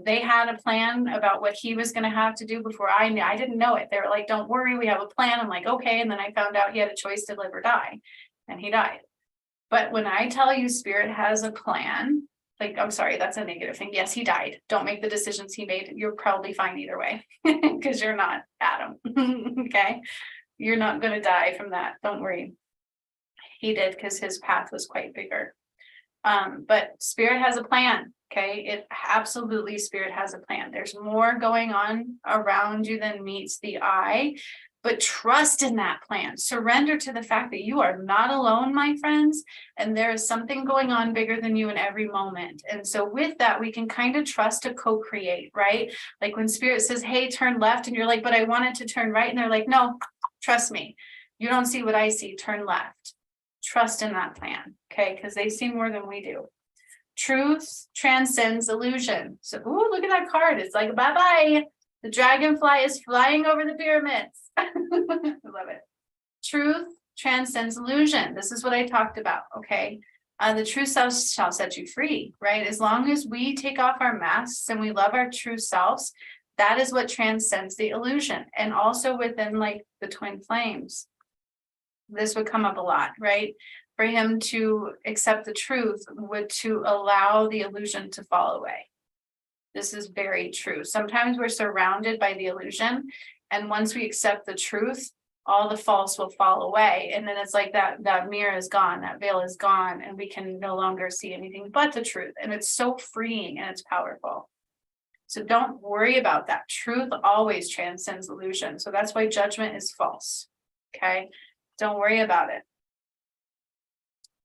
They had a plan about what he was going to have to do before I knew. I didn't know it. They were like, don't worry, we have a plan. I'm like, okay. And then I found out he had a choice to live or die, and he died. But when I tell you Spirit has a plan, like, I'm sorry, that's a negative thing. Yes, he died. Don't make the decisions he made. You're probably fine either way, because you're not Adam. Okay. You're not going to die from that. Don't worry. He did, because his path was quite bigger. But Spirit has a plan. Okay, it absolutely, Spirit has a plan. There's more going on around you than meets the eye, but trust in that plan. Surrender to the fact that you are not alone, my friends, and there is something going on bigger than you in every moment. And so with that, we can kind of trust to co-create, right? Like when Spirit says, hey, turn left, and you're like, but I wanted to turn right. And they're like, no, trust me. You don't see what I see, turn left. Trust in that plan, okay? Because they see more than we do. Truth transcends illusion. So, ooh, look at that card. It's like, bye-bye. The dragonfly is flying over the pyramids. I love it. Truth transcends illusion. This is what I talked about, okay? The true self shall set you free, right? As long as we take off our masks and we love our true selves, that is what transcends the illusion. And also within like the twin flames, this would come up a lot, right? For him to accept the truth would to allow the illusion to fall away. This is very true. Sometimes we're surrounded by the illusion, and once we accept the truth, all the false will fall away. And then it's like that mirror is gone, that veil is gone, and we can no longer see anything but the truth. And it's so freeing and it's powerful. So don't worry about that. Truth always transcends illusion. So that's why judgment is false. Okay. Don't worry about it.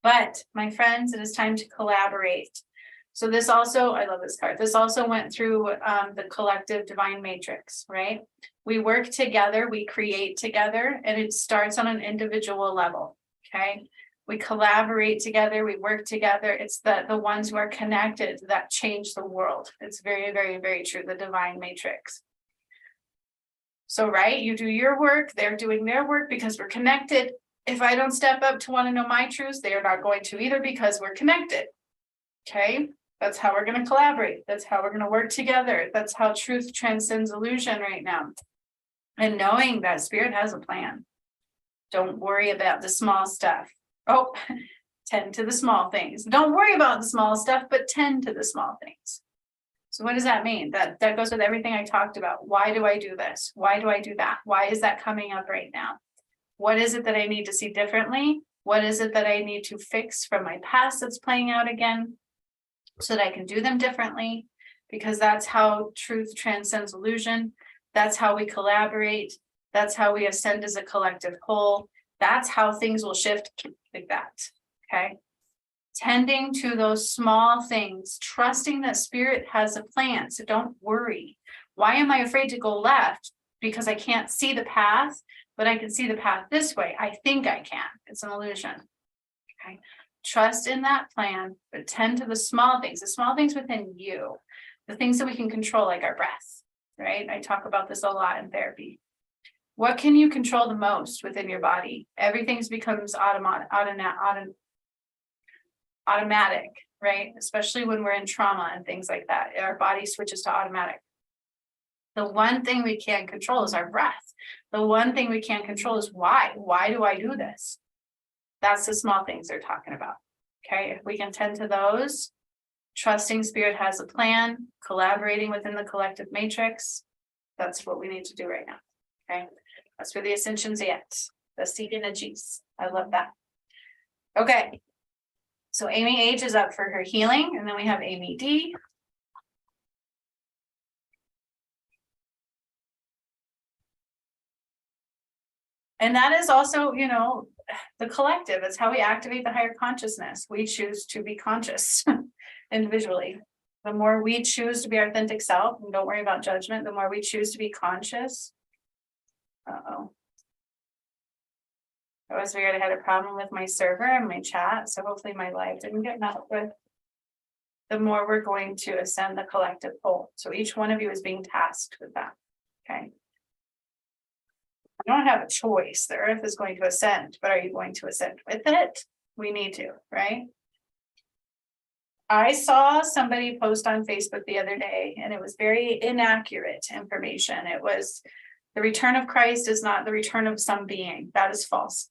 But my friends, it is time to collaborate. So this also, I love this card. This also went through the collective divine matrix, right? We work together, we create together, and it starts on an individual level, okay? We collaborate together, we work together. It's the ones who are connected that change the world. It's very, very, very true, the divine matrix. So, right, you do your work, they're doing their work because we're connected. If I don't step up to want to know my truths, they are not going to either, because we're connected. Okay, that's how we're going to collaborate. That's how we're going to work together. That's how truth transcends illusion right now. And knowing that Spirit has a plan. Don't worry about the small stuff. Oh, tend to the small things. Don't worry about the small stuff, but tend to the small things. So what does that mean? That goes with everything I talked about. Why do I do this? Why do I do that? Why is that coming up right now? What is it that I need to see differently? What is it that I need to fix from my past that's playing out again so that I can do them differently? because that's how truth transcends illusion. That's how we collaborate. That's how we ascend as a collective whole. That's how things will shift like that. Okay. Tending to those small things, trusting that spirit has a plan. So don't worry. Why am I afraid to go left? Because I can't see the path, but I can see the path this way. I think I can. It's an illusion. Okay. Trust in that plan, but tend to the small things within you, the things that we can control, like our breath, right? I talk about this a lot in therapy. What can you control the most within your body? Everything becomes automatic, right? Especially when we're in trauma and things like that. Our body switches to automatic. The one thing we can't control is our breath. The one thing we can't control is why. Why do I do this? That's the small things they're talking about. Okay, if we can tend to those, trusting spirit has a plan, collaborating within the collective matrix, that's what we need to do right now. Okay, that's where the ascension's at, the seed energies. I love that. Okay, so Amy H is up for her healing, and then we have Amy D. And that is also, you know, the collective. It's how we activate the higher consciousness. We choose to be conscious individually. The more we choose to be our authentic self, and don't worry about judgment, the more we choose to be conscious. Uh-oh. That was weird. I had a problem with my server and my chat, so hopefully my live didn't get messed with. The more we're going to ascend the collective whole. So each one of you is being tasked with that. Okay. You don't have a choice. The earth is going to ascend, but are you going to ascend with it? We need to, right? I saw somebody post on Facebook the other day, and it was very inaccurate information. It was the return of Christ is not the return of some being. That is false.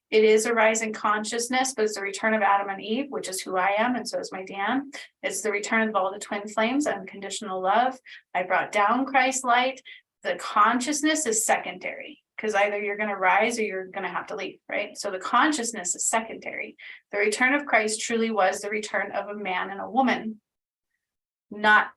It is a rise in consciousness, but it's the return of Adam and Eve, which is who I am, and so is my Dan. It's the return of all the twin flames, unconditional love. I brought down Christ's light. The consciousness is secondary, because either you're going to rise or you're going to have to leave, right? So the consciousness is secondary. The return of Christ truly was the return of a man and a woman, not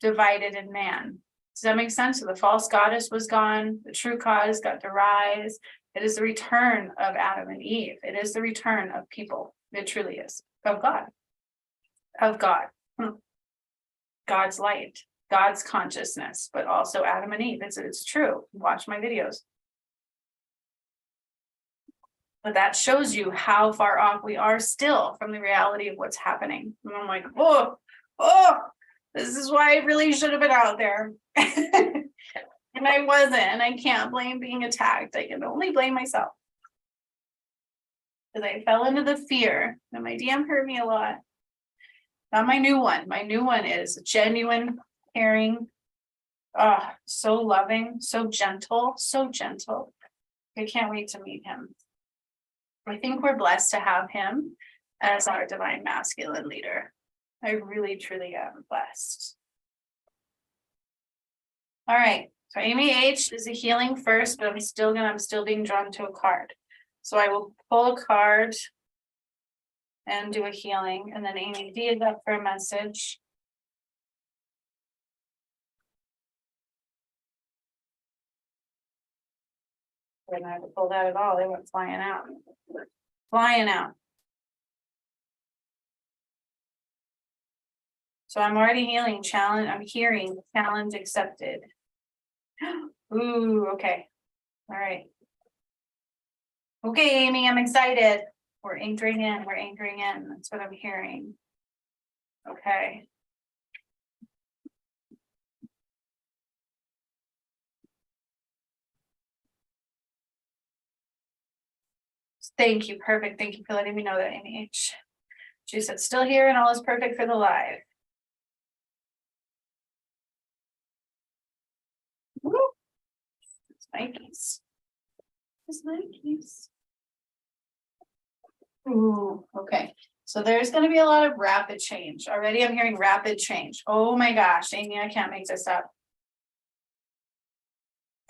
divided in man. Does that make sense? So the false goddess was gone. The true goddess got to rise. It is the return of Adam and Eve. It is the return of people. It truly is. Of God. Of God. God's light. God's consciousness, but also Adam and Eve. It's true. Watch my videos. But that shows you how far off we are still from the reality of what's happening. And I'm like, oh, this is why I really should have been out there. And I wasn't, and I can't blame being attacked. I can only blame myself. Because I fell into the fear, and my DM hurt me a lot. Not my new one. My new one is genuine, caring, so loving, so gentle, so gentle. I can't wait to meet him. I think we're blessed to have him as our divine masculine leader. I really, truly am blessed. All right. So Amy H is a healing first, but I'm still being drawn to a card. So I will pull a card and do a healing, and then Amy D is up for a message. I didn't have to pull that at all. They went flying out. Flying out. So I'm already healing. Challenge. I'm hearing challenge accepted. Ooh, okay. All right. Okay, Amy, I'm excited. We're anchoring in. We're anchoring in. That's what I'm hearing. Okay. Thank you. Perfect. Thank you for letting me know that, Amy H. She said, still here and all is perfect for the live. Woo. It's Nikes. It's Nikes. Ooh, okay. So there's going to be a lot of rapid change. Already I'm hearing rapid change. Oh my gosh, Amy, I can't make this up.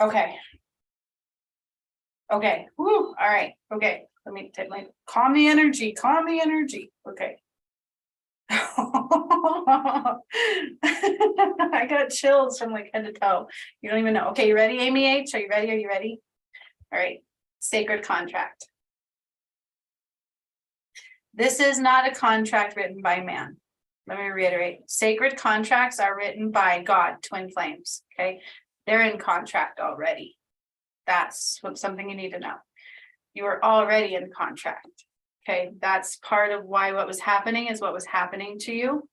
Okay. Okay. Woo. All right. Okay. Let me calm the energy. Calm the energy. Okay. I got chills from like head to toe. You don't even know. Okay, you ready, Amy H? Are you ready? Are you ready? All right. Sacred contract. This is not a contract written by man. Let me reiterate. Sacred contracts are written by God, twin flames. Okay. They're in contract already. That's something you need to know. You are already in contract. Okay. That's part of why what was happening is what was happening to you.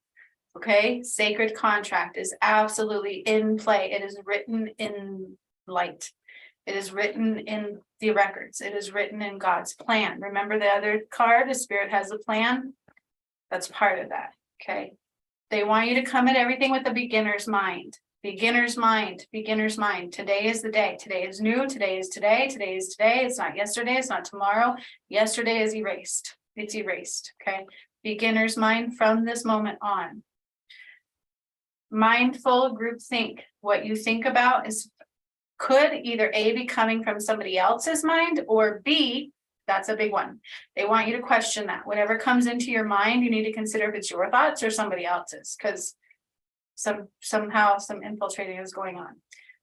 Okay. Sacred contract is absolutely in play. It is written in light. It is written in the records. It is written in God's plan. Remember the other card, the spirit has a plan. That's part of that. Okay. They want you to come at everything with a beginner's mind. Beginner's mind, beginner's mind. Today is the day. Today is new. Today is today. Today is today. It's not yesterday. It's not tomorrow. Yesterday is erased. It's erased. Okay. Beginner's mind from this moment on. Mindful group think. What you think about is could either A, be coming from somebody else's mind, or B, that's a big one. They want you to question that. Whatever comes into your mind, you need to consider if it's your thoughts or somebody else's, because somehow some infiltrating is going on.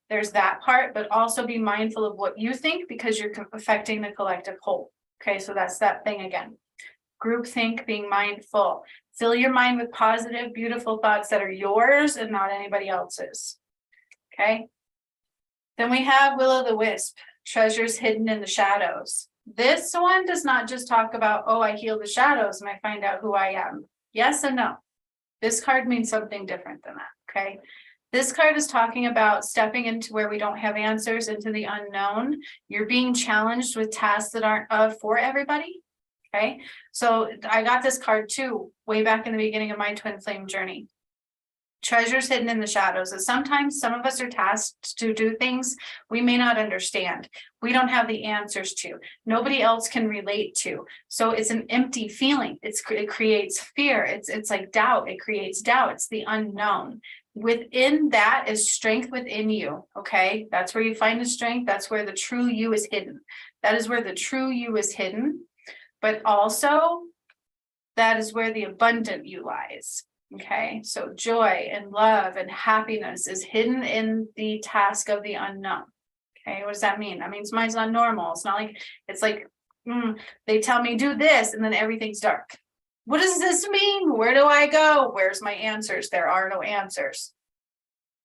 There's that part, but also be mindful of what you think, because you're affecting the collective whole. Okay, so that's that thing again. Group think, being mindful. Fill your mind with positive, beautiful thoughts that are yours and not anybody else's. Okay. Then we have Will-o'-the-wisp, treasures hidden in the shadows. This one does not just talk about, oh, I heal the shadows and I find out who I am. Yes and no. This card means something different than that, okay? This card is talking about stepping into where we don't have answers, into the unknown. You're being challenged with tasks that aren't for everybody, okay? So I got this card too, way back in the beginning of my twin flame journey. Treasures hidden in the shadows. And sometimes some of us are tasked to do things we may not understand. We don't have the answers to. Nobody else can relate to. So it's an empty feeling. It creates fear. It's like doubt. It creates doubt. It's the unknown. Within that is strength within you. Okay. That's where you find the strength. That's where the true you is hidden. That is where the true you is hidden. But also that is where the abundant you lies. Okay, so joy and love and happiness is hidden in the task of the unknown. Okay, what does that mean? That means mine's not normal. It's not like, it's like, they tell me do this and then everything's dark. What does this mean? Where do I go? Where's my answers? There are no answers.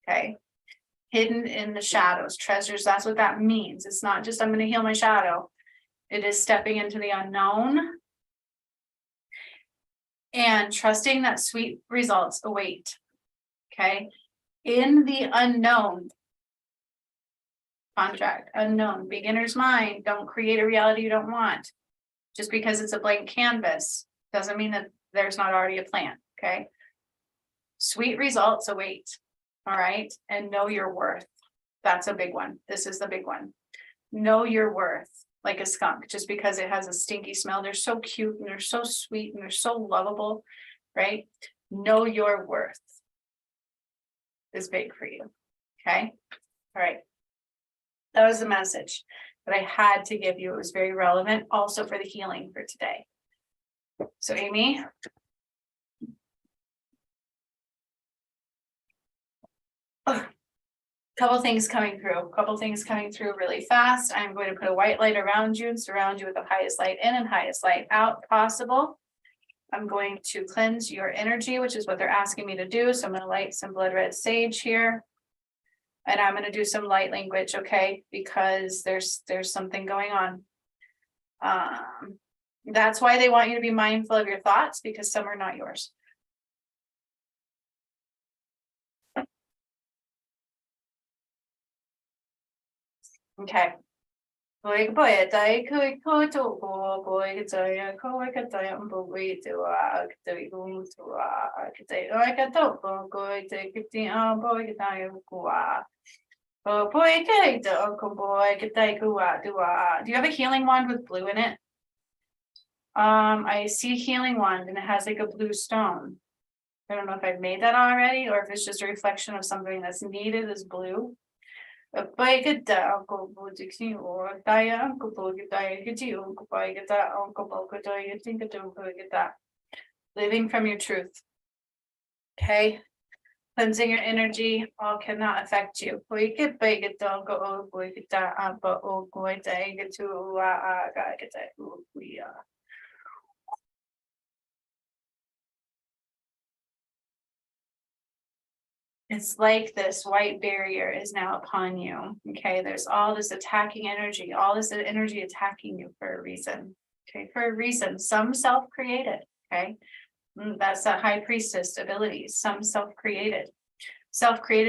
Okay, hidden in the shadows, treasures. That's what that means. It's not just I'm going to heal my shadow. It is stepping into the unknown and trusting that sweet results await. Okay. In the unknown, contract, unknown, beginner's mind. Don't create a reality you don't want. Just because it's a blank canvas doesn't mean that there's not already a plan. Okay. Sweet results await. All right. And know your worth. That's a big one. This is the big one. Know your worth. Like a skunk, just because it has a stinky smell. They're so cute and they're so sweet and they're so lovable, right? Know your worth is big for you. Okay. All right. That was the message that I had to give you. It was very relevant also for the healing for today. So Amy. Couple things coming through really fast. I'm going to put a white light around you and surround you with the highest light in and highest light out possible. I'm going to cleanse your energy, which is what they're asking me to do. So I'm going to light some blood red sage here. And I'm going to do some light language, okay? Because there's something going on. That's why they want you to be mindful of your thoughts, because some are not yours. Okay. Boy, I could go to boy, I could I am boy to go to I can talk go to get the boy, I go. Oh boy, okay, boy, get that go. Do you have a healing wand with blue in it? I see a healing wand and it has like a blue stone. I don't know if I've made that already or if it's just a reflection of something that's needed as blue. Living from your truth. Okay. Cleansing your energy, all cannot affect you. It's like this white barrier is now upon you. Okay, there's all this attacking energy, all this energy attacking you for a reason. Okay, for a reason, some self-created. Okay, that's that high priestess abilities, some self-created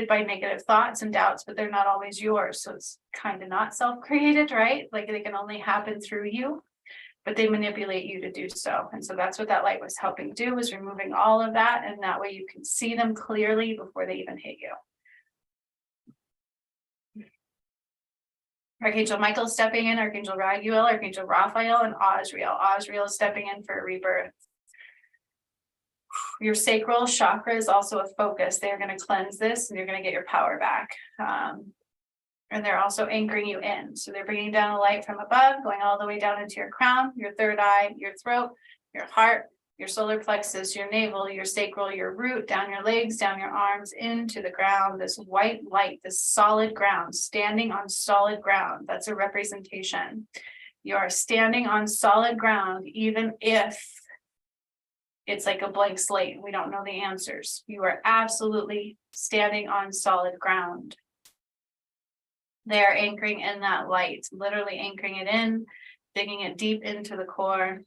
by negative thoughts and doubts, but they're not always yours. So it's kind of not self-created, right? Like they can only happen through you, but they manipulate you to do so. And so that's what that light was helping do, was removing all of that. And that way you can see them clearly before they even hit you. Archangel Michael stepping in, Archangel Raguel, Archangel Raphael, and Osriel. Osriel is stepping in for a rebirth. Your sacral chakra is also a focus. They're going to cleanse this and you're going to get your power back. And they're also anchoring you in. So they're bringing down a light from above, going all the way down into your crown, your third eye, your throat, your heart, your solar plexus, your navel, your sacral, your root, down your legs, down your arms, into the ground, this white light, this solid ground, standing on solid ground. That's a representation. You are standing on solid ground, even if it's like a blank slate. We don't know the answers. You are absolutely standing on solid ground. They are anchoring in that light, literally anchoring it in, digging it deep into the core.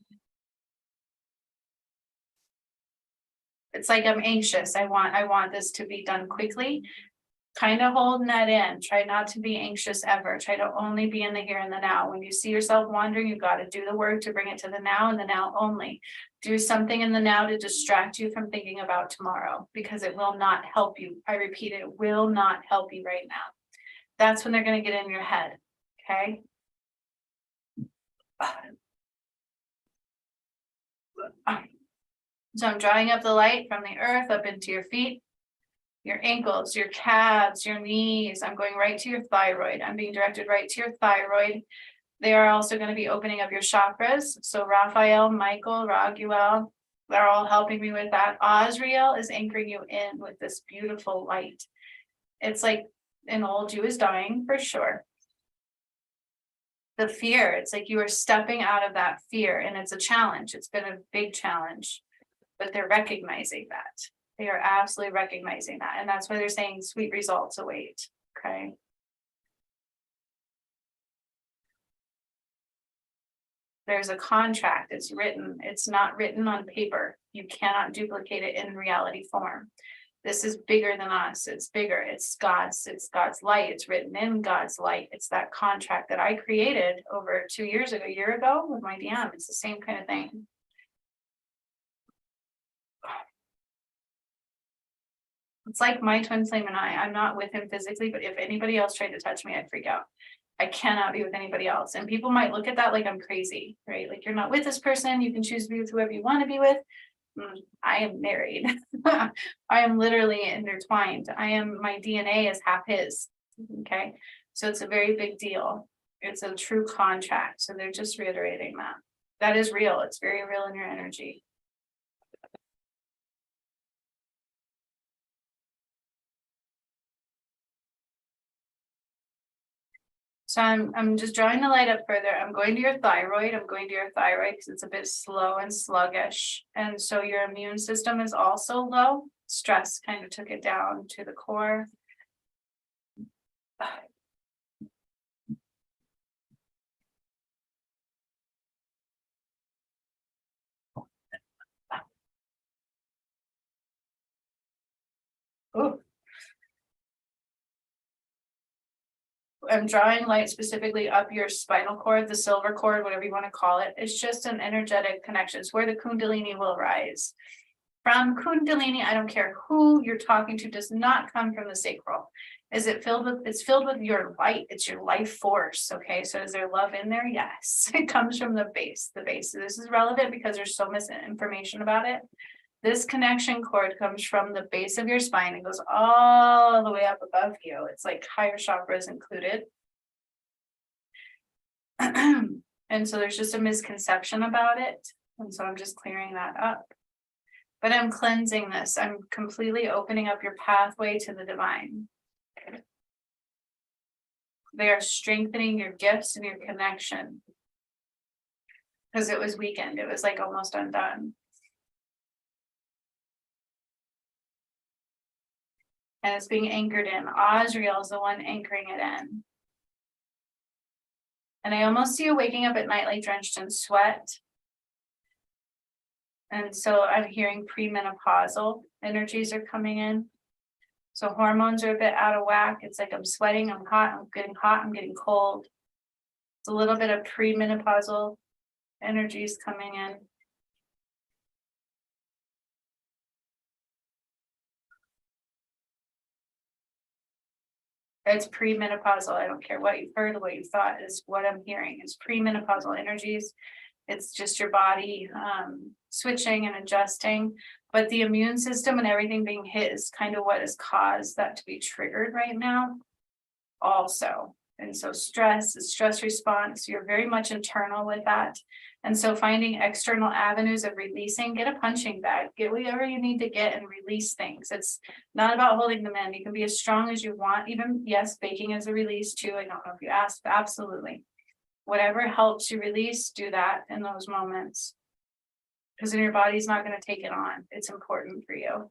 It's like I'm anxious. I want this to be done quickly. Kind of holding that in. Try not to be anxious ever. Try to only be in the here and the now. When you see yourself wandering, you've got to do the work to bring it to the now and the now only. Do something in the now to distract you from thinking about tomorrow, because it will not help you. I repeat, it will not help you right now. That's when they're going to get in your head. Okay. So I'm drawing up the light from the earth up into your feet, your ankles, your calves, your knees. I'm going right to your thyroid. I'm being directed right to your thyroid. They are also going to be opening up your chakras. So Raphael, Michael, Raguel, they're all helping me with that. Osriel is anchoring you in with this beautiful light. It's like an old you is dying for sure. The fear, it's like you are stepping out of that fear, and it's a challenge. It's been a big challenge, but they're recognizing that. They are absolutely recognizing that. And that's why they're saying sweet results await. Okay. There's a contract. It's written. It's not written on paper. You cannot duplicate it in reality form. This is bigger than us. It's bigger. It's God's light. It's written in God's light. It's that contract that I created over 2 years ago, a year ago with my DM. It's the same kind of thing. It's like my twin flame and I'm not with him physically, but if anybody else tried to touch me, I'd freak out. I cannot be with anybody else. And people might look at that like I'm crazy, right? Like, you're not with this person. You can choose to be with whoever you want to be with. I am married. I am literally intertwined. My DNA is half his. Okay. So it's a very big deal. It's a true contract. So they're just reiterating that. That is real. It's very real in your energy. So I'm just drawing the light up further. I'm going to your thyroid. Because it's a bit slow and sluggish. And so your immune system is also low. Stress kind of took it down to the core. Oh. I'm drawing light specifically up your spinal cord, the silver cord, whatever you want to call it. It's just an energetic connection. It's where the Kundalini will rise. From Kundalini, I don't care who you're talking to, does not come from the sacral. It's filled with your light. It's your life force. Okay. So is there love in there? Yes. It comes from the base. So this is relevant because there's so much information about it. This connection cord comes from the base of your spine and goes all the way up above you. It's like higher chakras included. And so there's just a misconception about it. And so I'm just clearing that up. But I'm cleansing this. I'm completely opening up your pathway to the divine. They are strengthening your gifts and your connection. Because it was weakened. It was like almost undone. And it's being anchored in. Azrael is the one anchoring it in. And I almost see you waking up at night like drenched in sweat. And so I'm hearing premenopausal energies are coming in. So hormones are a bit out of whack. It's like I'm sweating, I'm hot, I'm getting cold. It's a little bit of premenopausal energies coming in. It's premenopausal. I don't care what you've heard, what you thought is what I'm hearing. It's premenopausal energies. It's just your body switching and adjusting. But the immune system and everything being hit is kind of what has caused that to be triggered right now also. And so stress, stress response, you're very much internal with that. And so finding external avenues of releasing, get a punching bag, get whatever you need to get and release things. It's not about holding them in. You can be as strong as you want. Even, yes, baking is a release too. I don't know if you asked, absolutely. Whatever helps you release, do that in those moments. Because then your body's not going to take it on. It's important for you.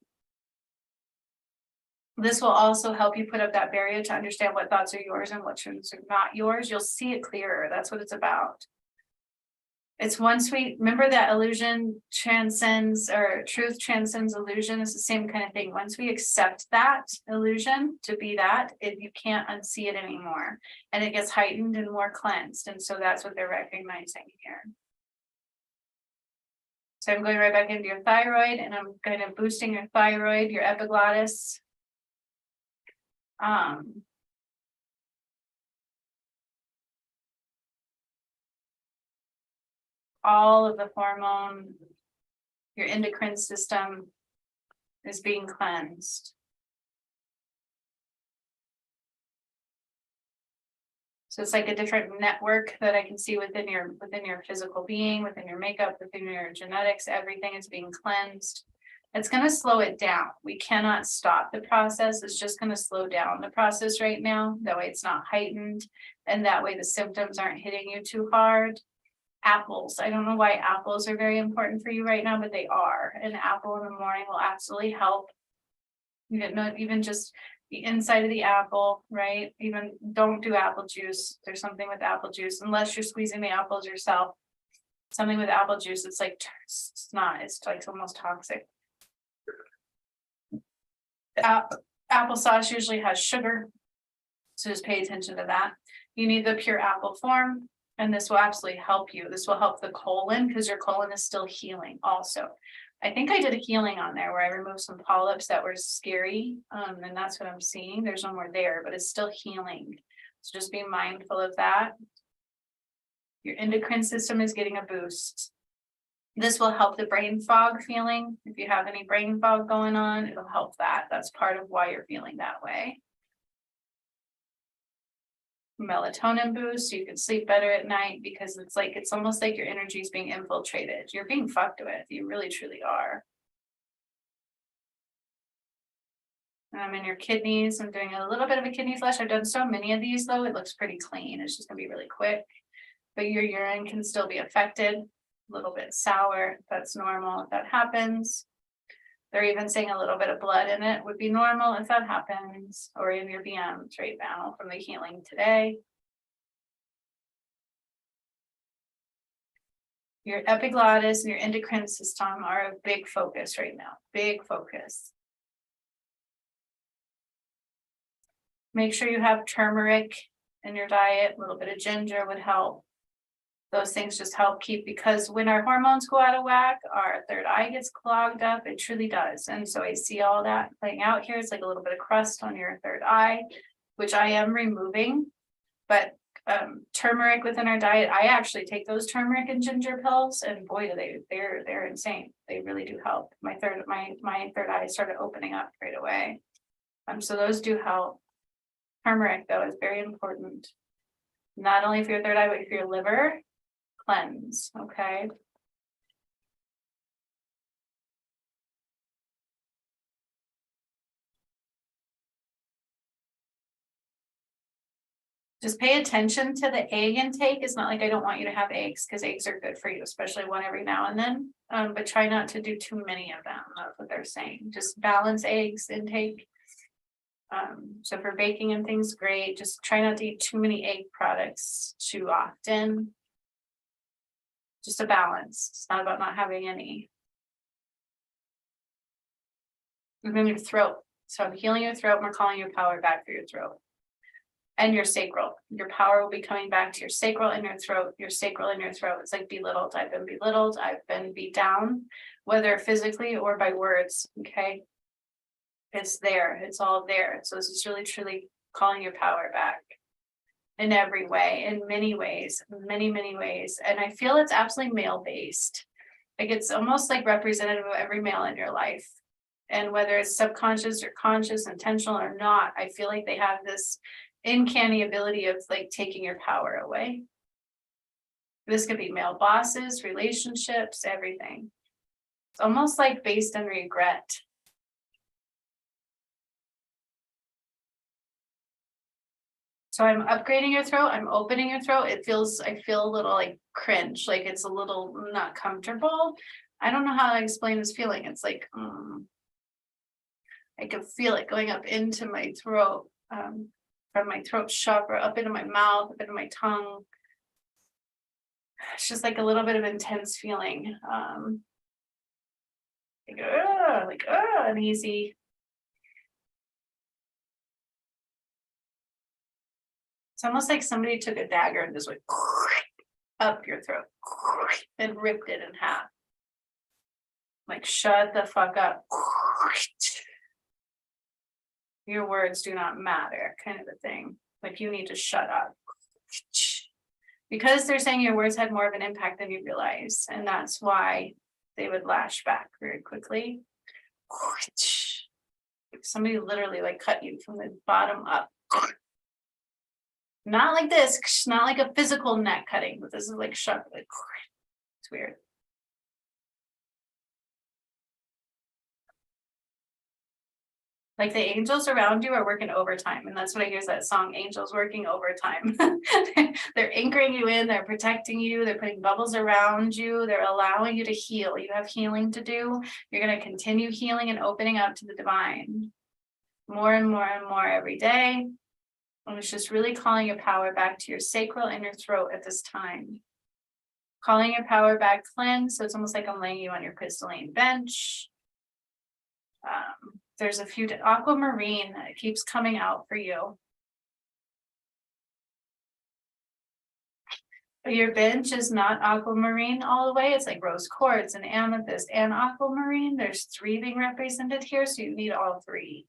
This will also help you put up that barrier to understand what thoughts are yours and what are not yours. You'll see it clearer. That's what it's about. It's once we remember that illusion transcends, or truth transcends illusion. It's the same kind of thing. Once we accept that illusion to be that, you can't unsee it anymore. And it gets heightened and more cleansed. And so that's what they're recognizing here. So I'm going right back into your thyroid, and I'm kind of boosting your thyroid, your epiglottis. All of the hormone, your endocrine system is being cleansed. So it's like a different network that I can see within your physical being, within your makeup, within your genetics. Everything is being cleansed. It's going to slow it down. We cannot stop the process. It's just going to slow down the process right now. That way it's not heightened. And that way the symptoms aren't hitting you too hard. Apples. I don't know why apples are very important for you right now, but they are. An apple in the morning will absolutely help. You get not even just the inside of the apple, right? Even don't do apple juice. There's something with apple juice, unless you're squeezing the apples yourself. Something with apple juice, it's like it's not. It's like almost toxic. Applesauce usually has sugar, so just pay attention to that. You need the pure apple form, and this will absolutely help you. This will help the colon, because your colon is still healing also. I think I did a healing on there where I removed some polyps that were scary, and that's what I'm seeing. There's no more there, but it's still healing. So just be mindful of that. Your endocrine system is getting a boost. This will help the brain fog feeling. If you have any brain fog going on, it'll help that. That's part of why you're feeling that way. Melatonin boost, so you can sleep better at night, because it's almost like your energy is being infiltrated. You're being fucked with. You really truly are. And I'm in your kidneys. I'm doing a little bit of a kidney flush. I've done so many of these though. It looks pretty clean. It's just gonna be really quick. But your urine can still be affected. A little bit sour. That's normal if that happens. They're even saying a little bit of blood in it would be normal if that happens, or in your BMs right now from the healing today. Your epiglottis and your endocrine system are a big focus right now, big focus. Make sure you have turmeric in your diet. A little bit of ginger would help. Those things just help keep, because when our hormones go out of whack, our third eye gets clogged up. It truly does. And so I see all that playing out here. It's like a little bit of crust on your third eye, which I am removing. But turmeric within our diet, I actually take those turmeric and ginger pills, and boy, do they're insane. They really do help. My third eye started opening up right away. So those do help. Turmeric though is very important, not only for your third eye, but for your liver. Cleanse, okay. Just pay attention to the egg intake. It's not like I don't want you to have eggs, because eggs are good for you, especially one every now and then. But try not to do too many of them. That's what they're saying. Just balance eggs intake. So for baking and things, great. Just try not to eat too many egg products too often. Just a balance. It's not about not having any. And then your throat. So I'm healing your throat. We're calling your power back for your throat. And your sacral. Your power will be coming back to your sacral and your throat. Your sacral and your throat. It's like belittled. I've been belittled. I've been beat down, whether physically or by words. Okay. It's there. It's all there. So this is really, truly calling your power back in every way, in many ways, many, many ways. And I feel it's absolutely male based. Like it's almost like representative of every male in your life. And whether it's subconscious or conscious, intentional or not, I feel like they have this uncanny ability of like taking your power away. This could be male bosses, relationships, everything. It's almost like based on regret. So I'm upgrading your throat. I'm opening your throat. I feel a little like cringe, like it's a little not comfortable. I don't know how to explain this feeling. It's like, I can feel it going up into my throat, from my throat chakra, up into my mouth, up into my tongue. It's just like a little bit of intense feeling. Like, uneasy. It's almost like somebody took a dagger and just went up your throat and ripped it in half. Like, shut the fuck up. Your words do not matter, kind of a thing. Like, you need to shut up. Because they're saying your words had more of an impact than you realize. And that's why they would lash back very quickly. Somebody literally like cut you from the bottom up. Not like this, not like a physical neck cutting, but this is like sharp, like it's weird. Like the angels around you are working overtime. And that's what I hear is that song, Angels Working Overtime. They're anchoring you in, they're protecting you, they're putting bubbles around you, they're allowing you to heal. You have healing to do. You're going to continue healing and opening up to the divine more and more and more every day. And it's just really calling your power back to your sacral and your throat at this time. Calling your power back, cleanse. So it's almost like I'm laying you on your crystalline bench. There's a few aquamarine that keeps coming out for you. But your bench is not aquamarine all the way. It's like rose quartz and amethyst and aquamarine. There's 3 being represented here, so you need all 3.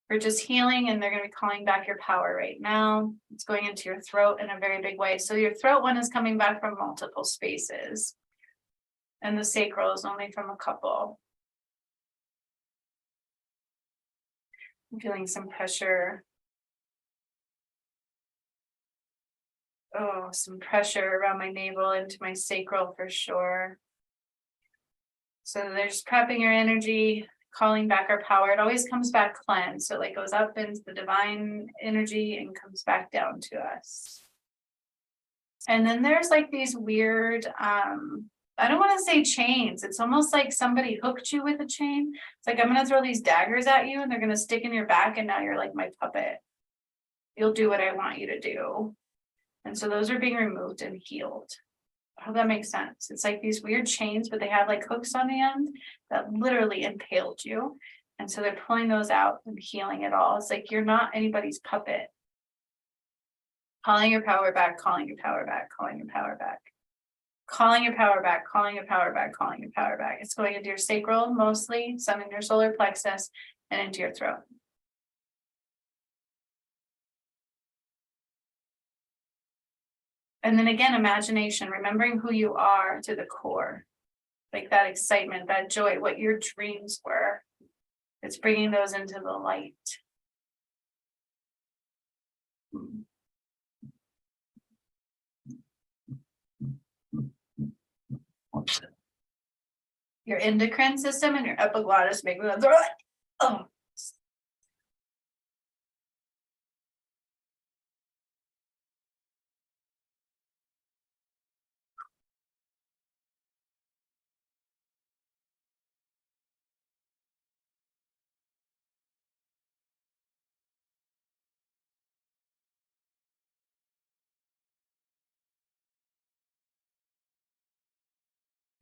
We're just healing, and they're going to be calling back your power right now. It's going into your throat in a very big way. So your throat one is coming back from multiple spaces, and the sacral is only from a couple. I'm feeling some pressure. Oh, some pressure around my navel into my sacral for sure. So they're just prepping your energy, calling back our power. It always comes back cleansed. So it like goes up into the divine energy and comes back down to us. And then there's like these weird, I don't want to say chains. It's almost like somebody hooked you with a chain. It's like, I'm going to throw these daggers at you and they're going to stick in your back. And now you're like my puppet. You'll do what I want you to do. And so those are being removed and healed. I hope that makes sense. It's like these weird chains, but they have like hooks on the end that literally impaled you. And so they're pulling those out and healing it all. It's like you're not anybody's puppet. Calling your power back, calling your power back, calling your power back. Calling your power back, calling your power back, calling your power back. It's going into your sacral mostly, some in your solar plexus, and into your throat. And then again, imagination, remembering who you are to the core. Like that excitement, that joy, what your dreams were. It's bringing those into the light. Your endocrine system and your epiglottis make me throw it. Oh.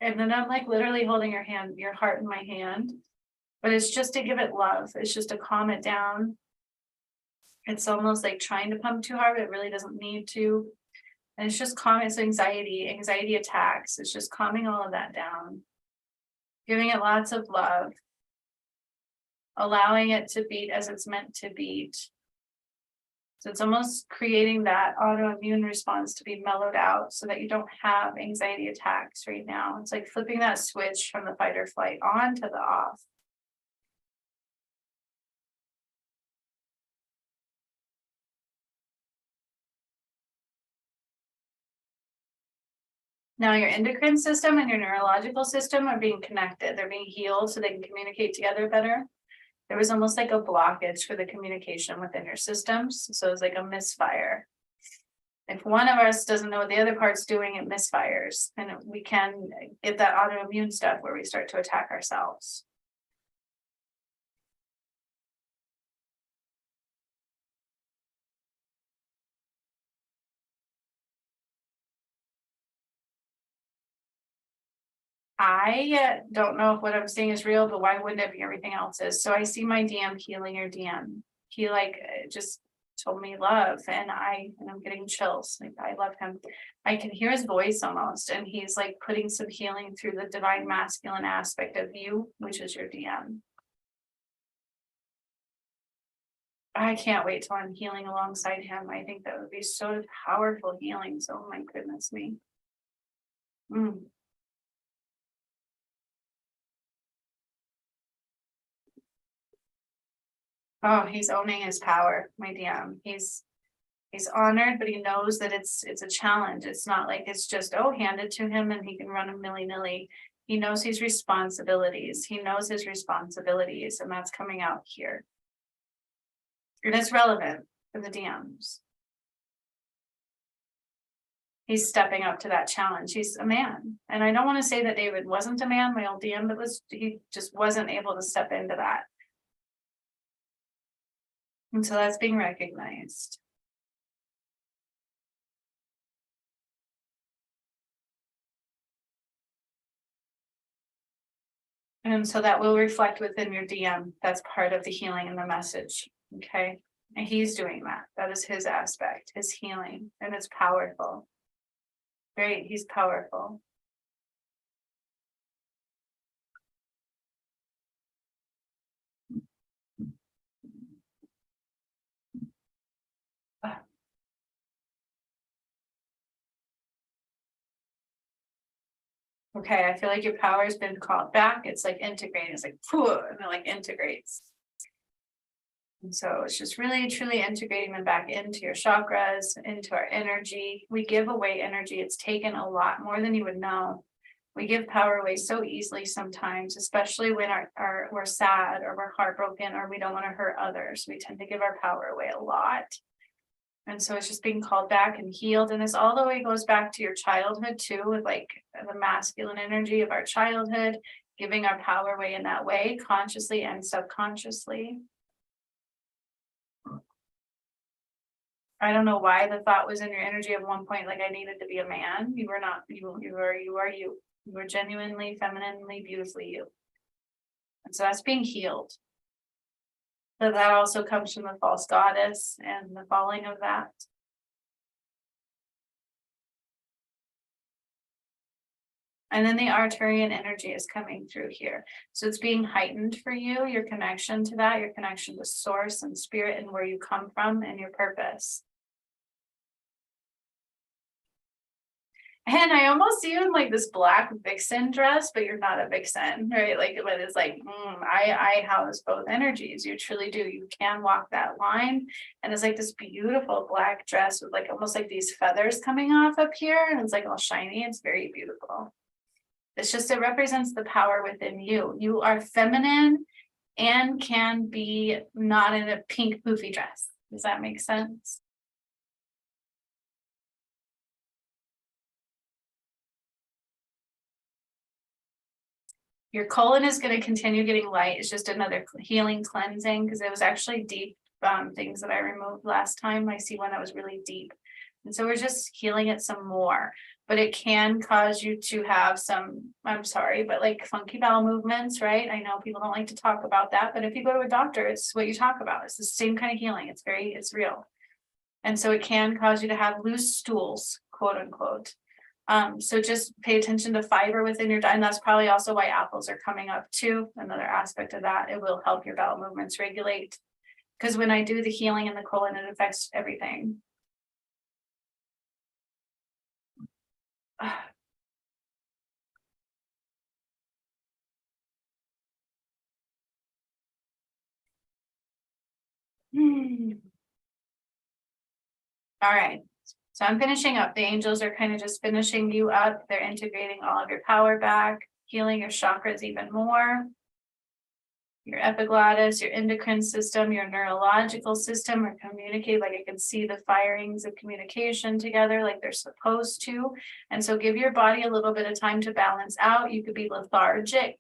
And then I'm like literally holding your hand, your heart in my hand. But it's just to give it love. It's just to calm it down. It's almost like trying to pump too hard, but it really doesn't need to. And it's just calming. It's anxiety attacks. It's just calming all of that down. Giving it lots of love. Allowing it to beat as it's meant to beat. So it's almost creating that autoimmune response to be mellowed out so that you don't have anxiety attacks right now. It's like flipping that switch from the fight or flight on to the off. Now your endocrine system and your neurological system are being connected. They're being healed so they can communicate together better. There was almost like a blockage for the communication within your systems. So it's like a misfire. If one of us doesn't know what the other part's doing, it misfires. And we can get that autoimmune stuff where we start to attack ourselves. I don't know if what I'm seeing is real, but why wouldn't it be? Everything else is. So I see my DM healing your DM. He like just told me love, and I'm getting chills. Like I love him. I can hear his voice almost, and he's like putting some healing through the divine masculine aspect of you, which is your DM. I can't wait till I'm healing alongside him. I think that would be so powerful healing. So my goodness me. Oh, he's owning his power, my DM. He's honored, but he knows that it's a challenge. It's not like it's just, oh, hand it to him and he can run him willy-nilly. He knows his responsibilities. He knows his responsibilities, and that's coming out here. And it's relevant for the DMs. He's stepping up to that challenge. He's a man. And I don't want to say that David wasn't a man, my old DM, but he just wasn't able to step into that. And so that's being recognized. And so that will reflect within your DM. That's part of the healing and the message. Okay. And he's doing that. That is his aspect, his healing. And it's powerful. Great. He's powerful. Okay, I feel like your power has been called back. It's like integrating. It's like, and it like integrates. And so it's just really, truly integrating them back into your chakras, into our energy. We give away energy. It's taken a lot more than you would know. We give power away so easily sometimes, especially when we're sad or we're heartbroken or we don't want to hurt others. We tend to give our power away a lot. And so it's just being called back and healed. And this all the way goes back to your childhood too, with like the masculine energy of our childhood, giving our power away in that way, consciously and subconsciously. I don't know why the thought was in your energy at one point, like I needed to be a man. You were not, you are you. You were genuinely, femininely, beautifully you. And so that's being healed. But that also comes from the false goddess and the falling of that. And then the Arturian energy is coming through here. So it's being heightened for you, your connection to that, your connection to source and spirit and where you come from and your purpose. And I almost see you in like this black vixen dress, but you're not a vixen, right? Like, but it's like, I house both energies. You truly do. You can walk that line. And it's like this beautiful black dress with like almost like these feathers coming off up here. And it's like all shiny. It's very beautiful. It's just, it represents the power within you. You are feminine and can be not in a pink poofy dress. Does that make sense? Your colon is going to continue getting light. It's just another healing cleansing because it was actually deep things that I removed last time. I see one that was really deep. And so we're just healing it some more. but it can cause you to have some, I'm sorry, but like funky bowel movements, right? I know people don't like to talk about that, but if you go to a doctor, it's what you talk about. It's the same kind of healing. It's real. And so it can cause you to have loose stools, quote unquote. So just pay attention to fiber within your diet. And that's probably also why apples are coming up too. Another aspect of that, it will help your bowel movements regulate. Because when I do the healing in the colon, it affects everything. All right. So I'm finishing up. The angels are kind of just finishing you up. They're integrating all of your power back, healing your chakras even more. Your epiglottis, your endocrine system, your neurological system are communicate. Like I can see the firings of communication together like they're supposed to. And so give your body a little bit of time to balance out. You could be lethargic.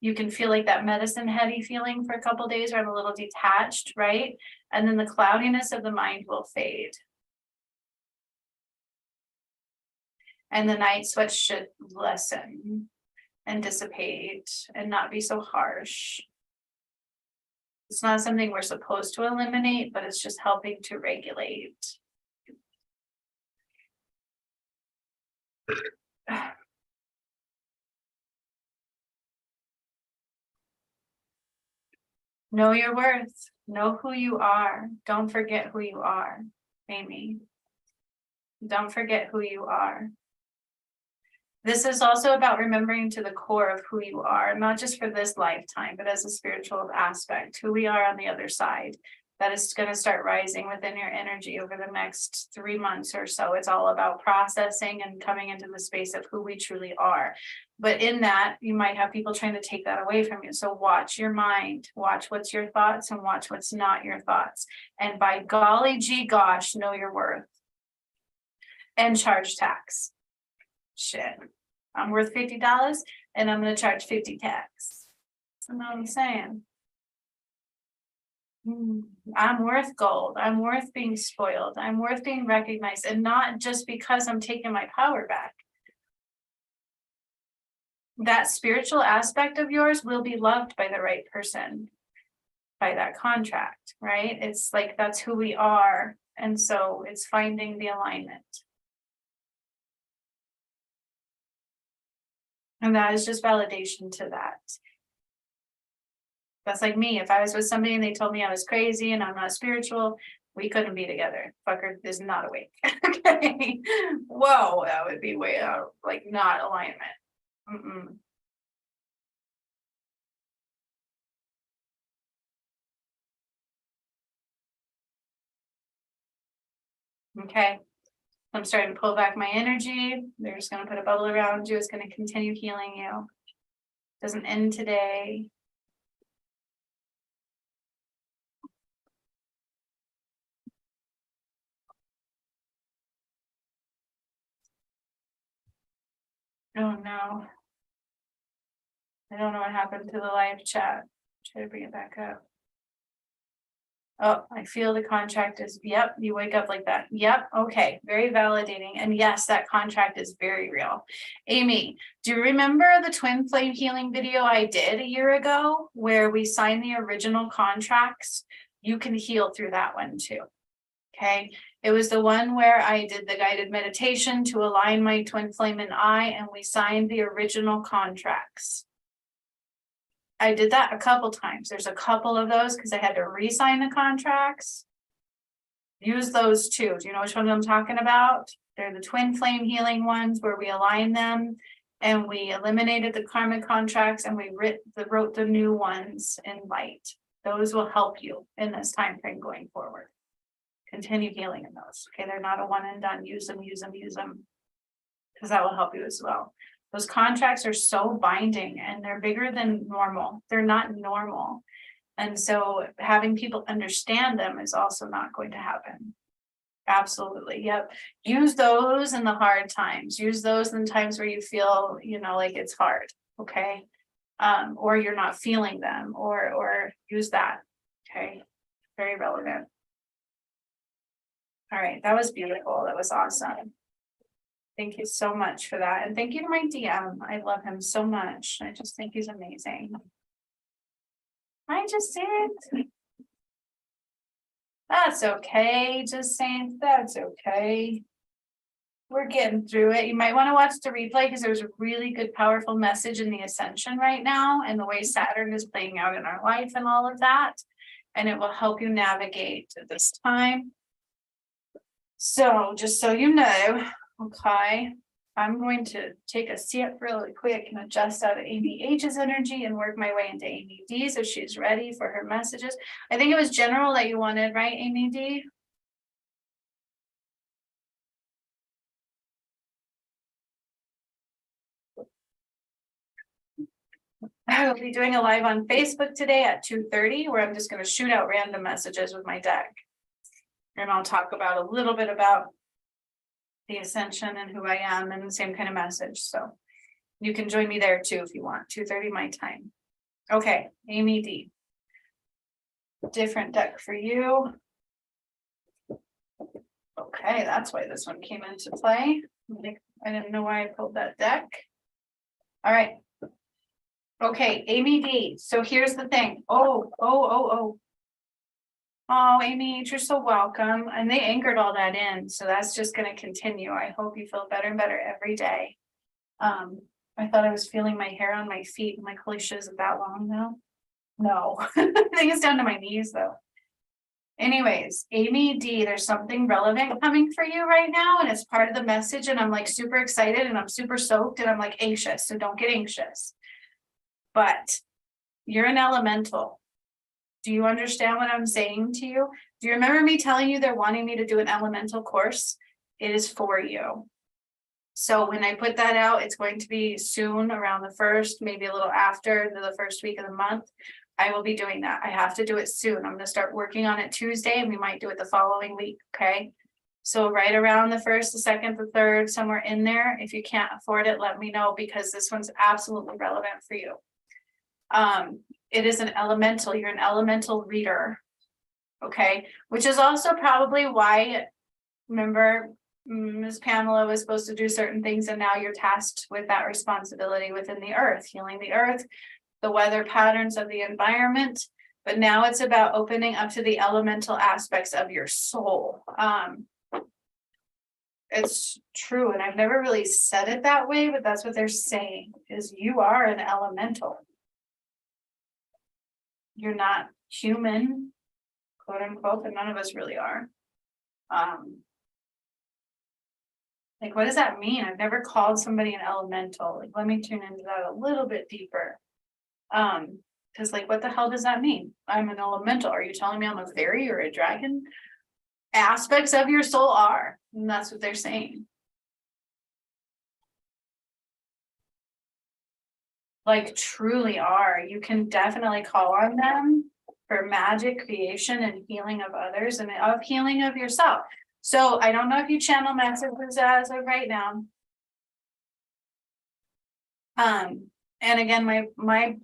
You can feel like that medicine heady feeling for a couple of days, or I'm a little detached, right? And then the cloudiness of the mind will fade. And the night sweats should lessen and dissipate and not be so harsh. It's not something we're supposed to eliminate, but it's just helping to regulate. Know your worth. Know who you are. Don't forget who you are, Amy. Don't forget who you are. This is also about remembering to the core of who you are, not just for this lifetime, but as a spiritual aspect, who we are on the other side. That is going to start rising within your energy over the next 3 months or so. It's all about processing and coming into the space of who we truly are. But in that, you might have people trying to take that away from you. So watch your mind, watch what's your thoughts and watch what's not your thoughts. And by golly gee gosh, know your worth. And charge tax. Shit. I'm worth $50 and I'm going to charge 50 tax. You know what I'm saying? I'm worth gold. I'm worth being spoiled. I'm worth being recognized, and not just because I'm taking my power back. That spiritual aspect of yours will be loved by the right person, by that contract, right? It's like that's who we are. And so it's finding the alignment. And that is just validation to that. That's like me. If I was with somebody and they told me I was crazy and I'm not spiritual, we couldn't be together. Fucker is not awake. Okay. Whoa, that would be way out, like not alignment. Okay. I'm starting to pull back my energy. They're just going to put a bubble around you. It's going to continue healing you. Doesn't end today. Oh no. I don't know what happened to the live chat. Try to bring it back up. Oh, I feel the contract is, yep, you wake up like that. Yep, okay, very validating. And yes, that contract is very real. Amy, do you remember the twin flame healing video I did a year ago where we signed the original contracts? You can heal through that one too. Okay, it was the one where I did the guided meditation to align my twin flame and I, and we signed the original contracts. I did that a couple times. There's a couple of those because I had to re-sign the contracts. Use those too. Do you know which one I'm talking about? They're the twin flame healing ones where we align them and we eliminated the karmic contracts and we wrote the new ones in light. Those will help you in this time frame going forward. Continue healing in those. Okay, they're not a one and done. Use them, use them, use them. Because that will help you as well. Those contracts are so binding and they're bigger than normal. They're not normal. And so having people understand them is also not going to happen. Absolutely. Yep. Use those in the hard times. Use those in times where you feel, you know, like it's hard. Okay. Or you're not feeling them, or use that. Okay. Very relevant. All right. That was beautiful. That was awesome. Thank you so much for that. And thank you to my DM. I love him so much. I just think he's amazing. I just did. That's okay. Just saying that's okay. We're getting through it. You might want to watch the replay because there's a really good, powerful message in the Ascension right now and the way Saturn is playing out in our life and all of that. And it will help you navigate this time. So just so you know, okay, I'm going to take a sip really quick and adjust out of ABH's energy and work my way into Amy D so she's ready for her messages. I think it was general that you wanted, right, Amy D? I will be doing a live on Facebook today at 2:30 where I'm just going to shoot out random messages with my deck. And I'll talk about a little bit about the Ascension and who I am and the same kind of message. So you can join me there too if you want. 2:30 my time. Okay, Amy D. Different deck for you. Okay, that's why this one came into play. I didn't know why I pulled that deck. All right. Okay, Amy D. So here's the thing. Oh, Amy, you're so welcome. And they anchored all that in. So that's just going to continue. I hope you feel better and better every day. I thought I was feeling my hair on my feet. I'm like, holy shit, is it that long now? No, I think it's down to my knees though. Anyways, Amy D, there's something relevant coming for you right now. And it's part of the message. And I'm like super excited and I'm super soaked and I'm like anxious. So don't get anxious. But you're an elemental. Do you understand what I'm saying to you? Do you remember me telling you they're wanting me to do an elemental course? It is for you. So when I put that out, it's going to be soon around the 1st, maybe a little after the first week of the month. I will be doing that. I have to do it soon. I'm going to start working on it Tuesday and we might do it the following week. Okay. So right around the 1st, the 2nd, the 3rd, somewhere in there. If you can't afford it, let me know because this one's absolutely relevant for you. It is an elemental. You're an elemental reader. Okay. Which is also probably why, remember, Ms. Pamela was supposed to do certain things and now you're tasked with that responsibility within the earth, healing the earth, the weather patterns of the environment. But now it's about opening up to the elemental aspects of your soul. It's true. And I've never really said it that way, but that's what they're saying is you are an elemental. You're not human, quote unquote, but none of us really are. Like, what does that mean? I've never called somebody an elemental. Like, let me tune into that a little bit deeper. Because like, what the hell does that mean? I'm an elemental. Are you telling me I'm a fairy or a dragon? Aspects of your soul are, and that's what they're saying. Like truly are. You can definitely call on them for magic creation and healing of others and of healing of yourself. So I don't know if you channel messages as of right now. And again, my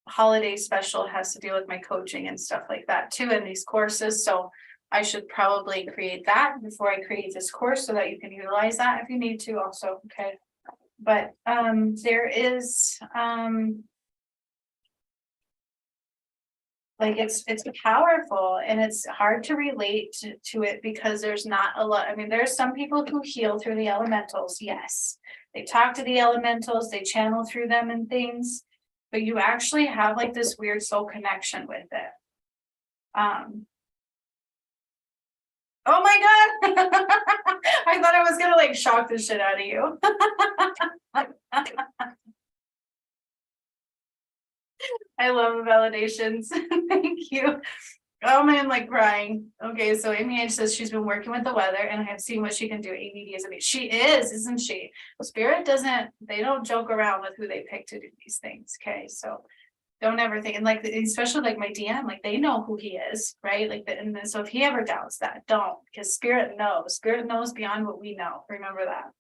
holiday special has to do with my coaching and stuff like that too in these courses. So I should probably create that before I create this course so that you can utilize that if you need to also. Okay. But there is like it's powerful and it's hard to relate to it because there's not a lot. I mean, there's some people who heal through the elementals. Yes, they talk to the elementals, they channel through them and things, but you actually have like this weird soul connection with it. Oh my God. I thought I was gonna like shock the shit out of you. I love validations. Thank you. Oh man, I'm like crying. Okay, so Amy H says she's been working with the weather and I have seen what she can do. ABD is amazing. She is, isn't she? Spirit doesn't, they don't joke around with who they pick to do these things. Okay, so don't ever think, and like especially like my DM, like they know who he is, right? Like and so if he ever doubts that, don't, because spirit knows beyond what we know. Remember that.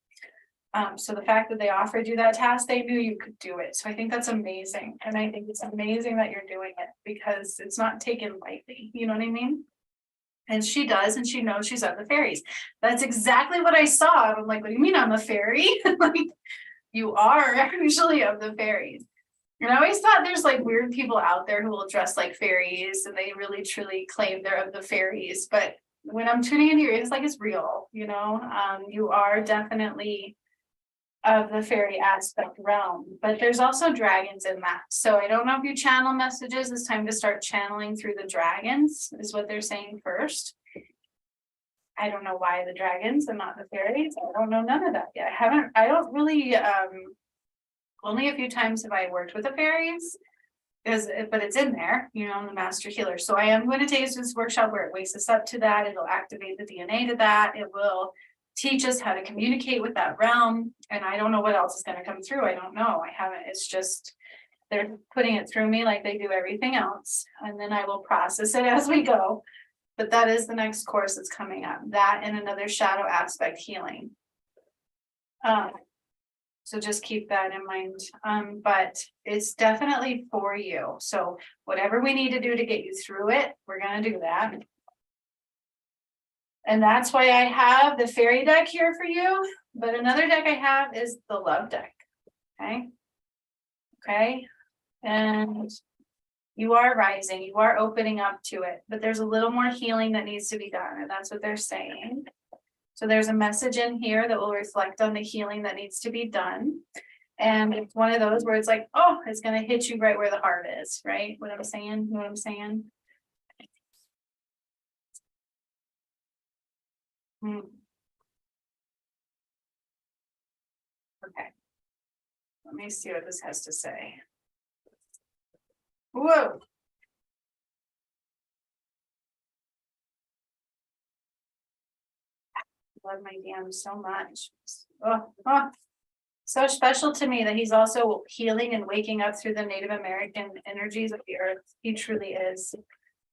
So the fact that they offered you that task, they knew you could do it. So I think that's amazing. And I think it's amazing that you're doing it because it's not taken lightly. You know what I mean? And she does, and she knows she's of the fairies. That's exactly what I saw. I'm like, what do you mean I'm a fairy? Like, you are actually of the fairies. And I always thought there's like weird people out there who will dress like fairies and they really truly claim they're of the fairies. But when I'm tuning into your, it's like it's real, you know. You are definitely of the fairy aspect realm, but there's also dragons in that. So I don't know if you channel messages, it's time to start channeling through the dragons, is what they're saying first. I don't know why the dragons and not the fairies. I don't know none of that yet. I don't really, only a few times have I worked with the fairies, but it's in there, you know, I'm the master healer. So I am going to take this workshop where it wakes us up to that. It'll activate the DNA to that. It will teach us how to communicate with that realm. And I don't know what else is going to come through. I don't know. I haven't, it's just, they're putting it through me like they do everything else. And then I will process it as we go. But that is the next course that's coming up. That and another shadow aspect healing. So just keep that in mind. But it's definitely for you. So whatever we need to do to get you through it, we're going to do that. And that's why I have the fairy deck here for you. But another deck I have is the love deck. Okay. Okay. And you are rising, you are opening up to it, but there's a little more healing that needs to be done. And that's what they're saying. So there's a message in here that will reflect on the healing that needs to be done. And it's one of those where it's like, oh, it's going to hit you right where the heart is, right? What I'm saying, you know what I'm saying? Okay. Let me see what this has to say. Whoa. Love my DM so much. Oh, so special to me that he's also healing and waking up through the Native American energies of the earth. He truly is.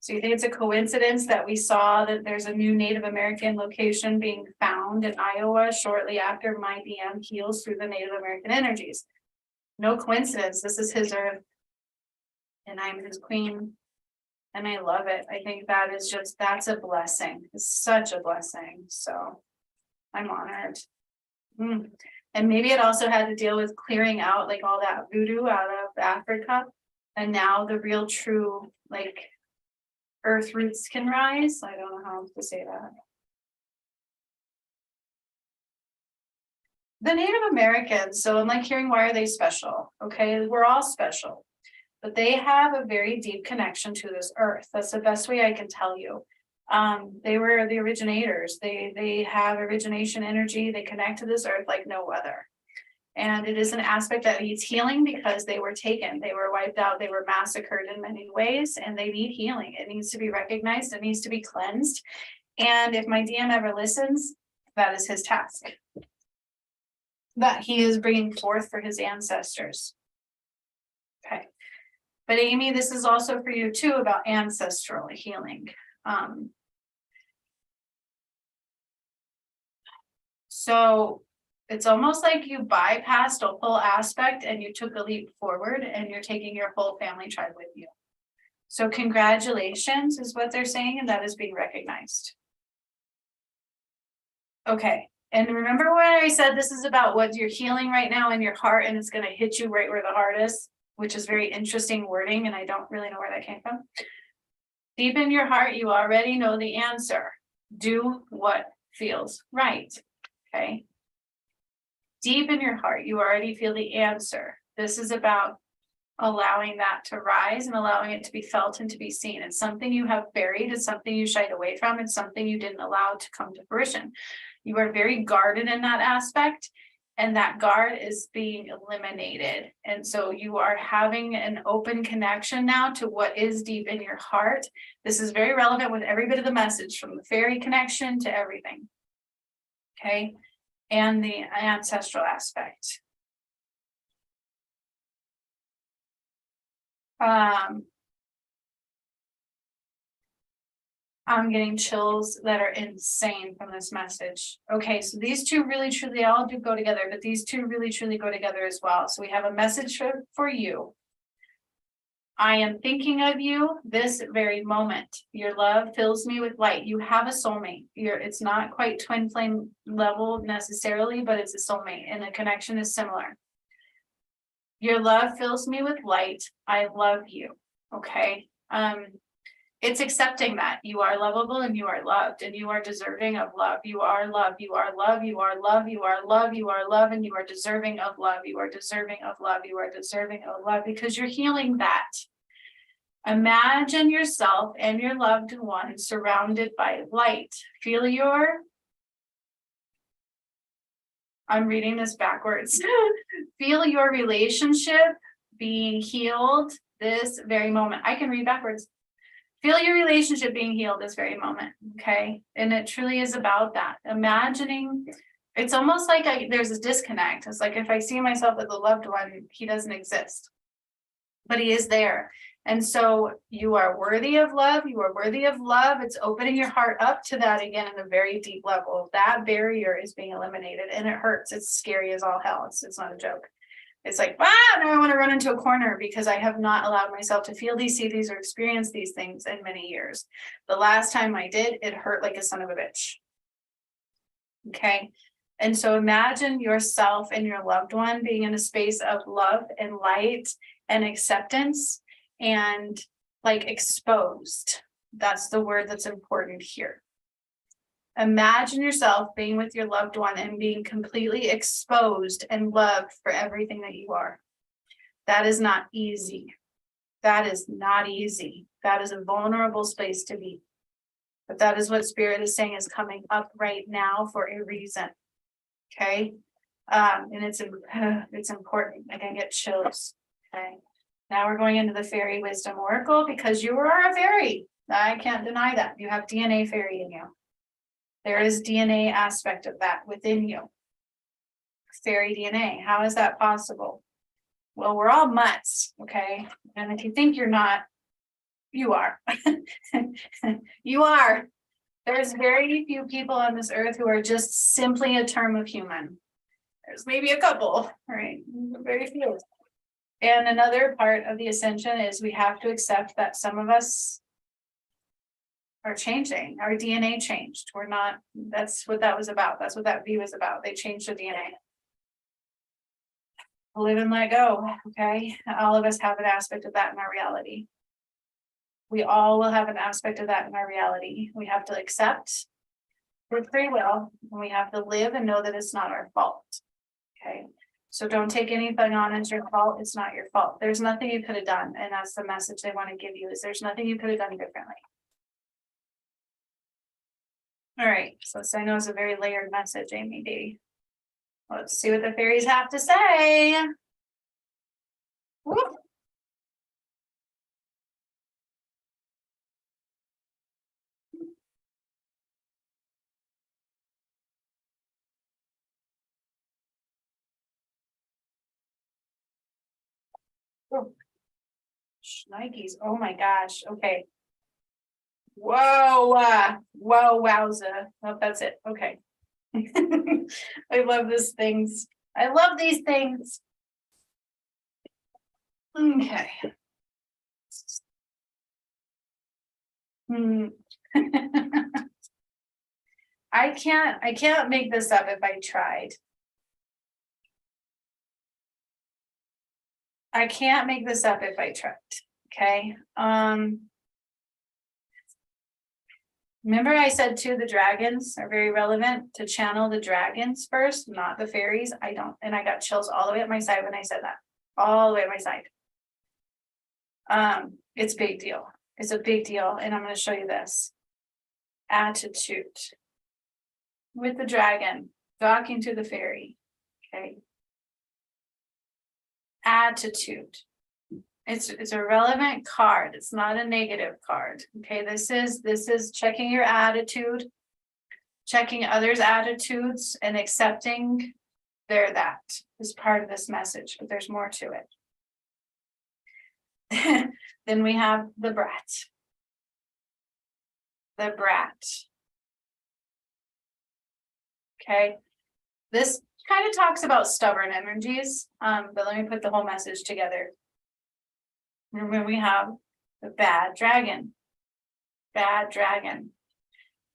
So you think it's a coincidence that we saw that there's a new Native American location being found in Iowa shortly after my DM heals through the Native American energies? No coincidence. This is his earth. And I'm his queen. And I love it. I think that is just, that's a blessing. It's such a blessing. So I'm honored. And maybe it also had to deal with clearing out like all that voodoo out of Africa. And now the real true like earth roots can rise. I don't know how to say that. The Native Americans, so I'm like hearing, why are they special? Okay, we're all special, but they have a very deep connection to this earth. That's the best way I can tell you. They were the originators. They have origination energy. They connect to this earth like no other. And it is an aspect that needs healing because they were taken, they were wiped out, they were massacred in many ways, and they need healing. It needs to be recognized, it needs to be cleansed. And if my DM ever listens, that is his task that he is bringing forth for his ancestors. Okay. But Amy, this is also for you too about ancestral healing. So it's almost like you bypassed a whole aspect and you took a leap forward and you're taking your whole family tribe with you. So congratulations is what they're saying, and that is being recognized. Okay. And remember when I said this is about what you're healing right now in your heart, and it's going to hit you right where the heart is, which is very interesting wording, and I don't really know where that came from. Deep in your heart, you already know the answer. Do what feels right. Okay. Deep in your heart, you already feel the answer. This is about allowing that to rise and allowing it to be felt and to be seen. It's something you have buried. It's something you shied away from. It's something you didn't allow to come to fruition. You are very guarded in that aspect, and that guard is being eliminated. And so you are having an open connection now to what is deep in your heart. This is very relevant with every bit of the message, from the fairy connection to everything. Okay. And the ancestral aspect. I'm getting chills that are insane from this message. Okay, so these two really truly all do go together, but these two really truly go together as well. So we have a message for you. I am thinking of you this very moment. Your love fills me with light. You have a soulmate. It's not quite twin flame level necessarily, but it's a soulmate, and the connection is similar. Your love fills me with light. I love you. Okay. It's accepting that you are lovable and you are loved and you are deserving of love. You are love. You are love. You are love. You are love. You are love. And you are deserving of love. You are deserving of love. You are deserving of love because you're healing that. Imagine yourself and your loved one surrounded by light. Feel I'm reading this backwards. Feel your relationship being healed this very moment. I can read backwards. Feel your relationship being healed this very moment, okay? And it truly is about that. Imagining, it's almost like there's a disconnect. It's like if I see myself as a loved one, he doesn't exist, but he is there. And so you are worthy of love. You are worthy of love. It's opening your heart up to that again at a very deep level. That barrier is being eliminated and it hurts. It's scary as all hell. It's not a joke. It's like, now I want to run into a corner because I have not allowed myself to feel these, see these, or experience these things in many years. The last time I did, it hurt like a son of a bitch. Okay. And so imagine yourself and your loved one being in a space of love and light and acceptance and like exposed. That's the word that's important here. Imagine yourself being with your loved one and being completely exposed and loved for everything that you are. That is not easy. That is not easy. That is a vulnerable space to be. But that is what Spirit is saying is coming up right now for a reason. Okay. And it's important. I can get chills. Okay. Now we're going into the Fairy Wisdom Oracle because you are a fairy. I can't deny that. You have DNA fairy in you. There is DNA aspect of that within you. Fairy DNA. How is that possible? Well, we're all mutts, okay? And if you think you're not, you are. You are. There's very few people on this earth who are just simply a term of human. There's maybe a couple, right? Very few. And another part of the Ascension is we have to accept that some of us are changing. Our DNA changed. We're not, that's what that was about. That's what that view is about. They changed the DNA. Live and let go. Okay. All of us have an aspect of that in our reality. We all will have an aspect of that in our reality. We have to accept with free will, and we have to live and know that it's not our fault. Okay. So don't take anything on as your fault. It's not your fault. There's nothing you could have done. And that's the message they want to give you is there's nothing you could have done differently. All right, so I know it's a very layered message, Amy D. Let's see what the fairies have to say. Whoop. Oh. Schnikes, oh my gosh, okay. Whoa, whoa, wowza. Oh, that's it, okay. I love these things. I love these things. Okay. I can't make this up if I tried. I can't make this up if I tried. Okay. Remember I said too, the dragons are very relevant to channel the dragons first, not the fairies. I got chills all the way up my side when I said that. All the way up my side. It's a big deal. It's a big deal. And I'm going to show you this. Attitude. With the dragon, talking to the fairy. Okay. Attitude. It's a relevant card. It's not a negative card. Okay, this is checking your attitude, checking others' attitudes, and accepting that is part of this message, but there's more to it. Then we have the brat. The brat. Okay, this kind of talks about stubborn energies, but let me put the whole message together. And then we have the bad dragon. Bad dragon.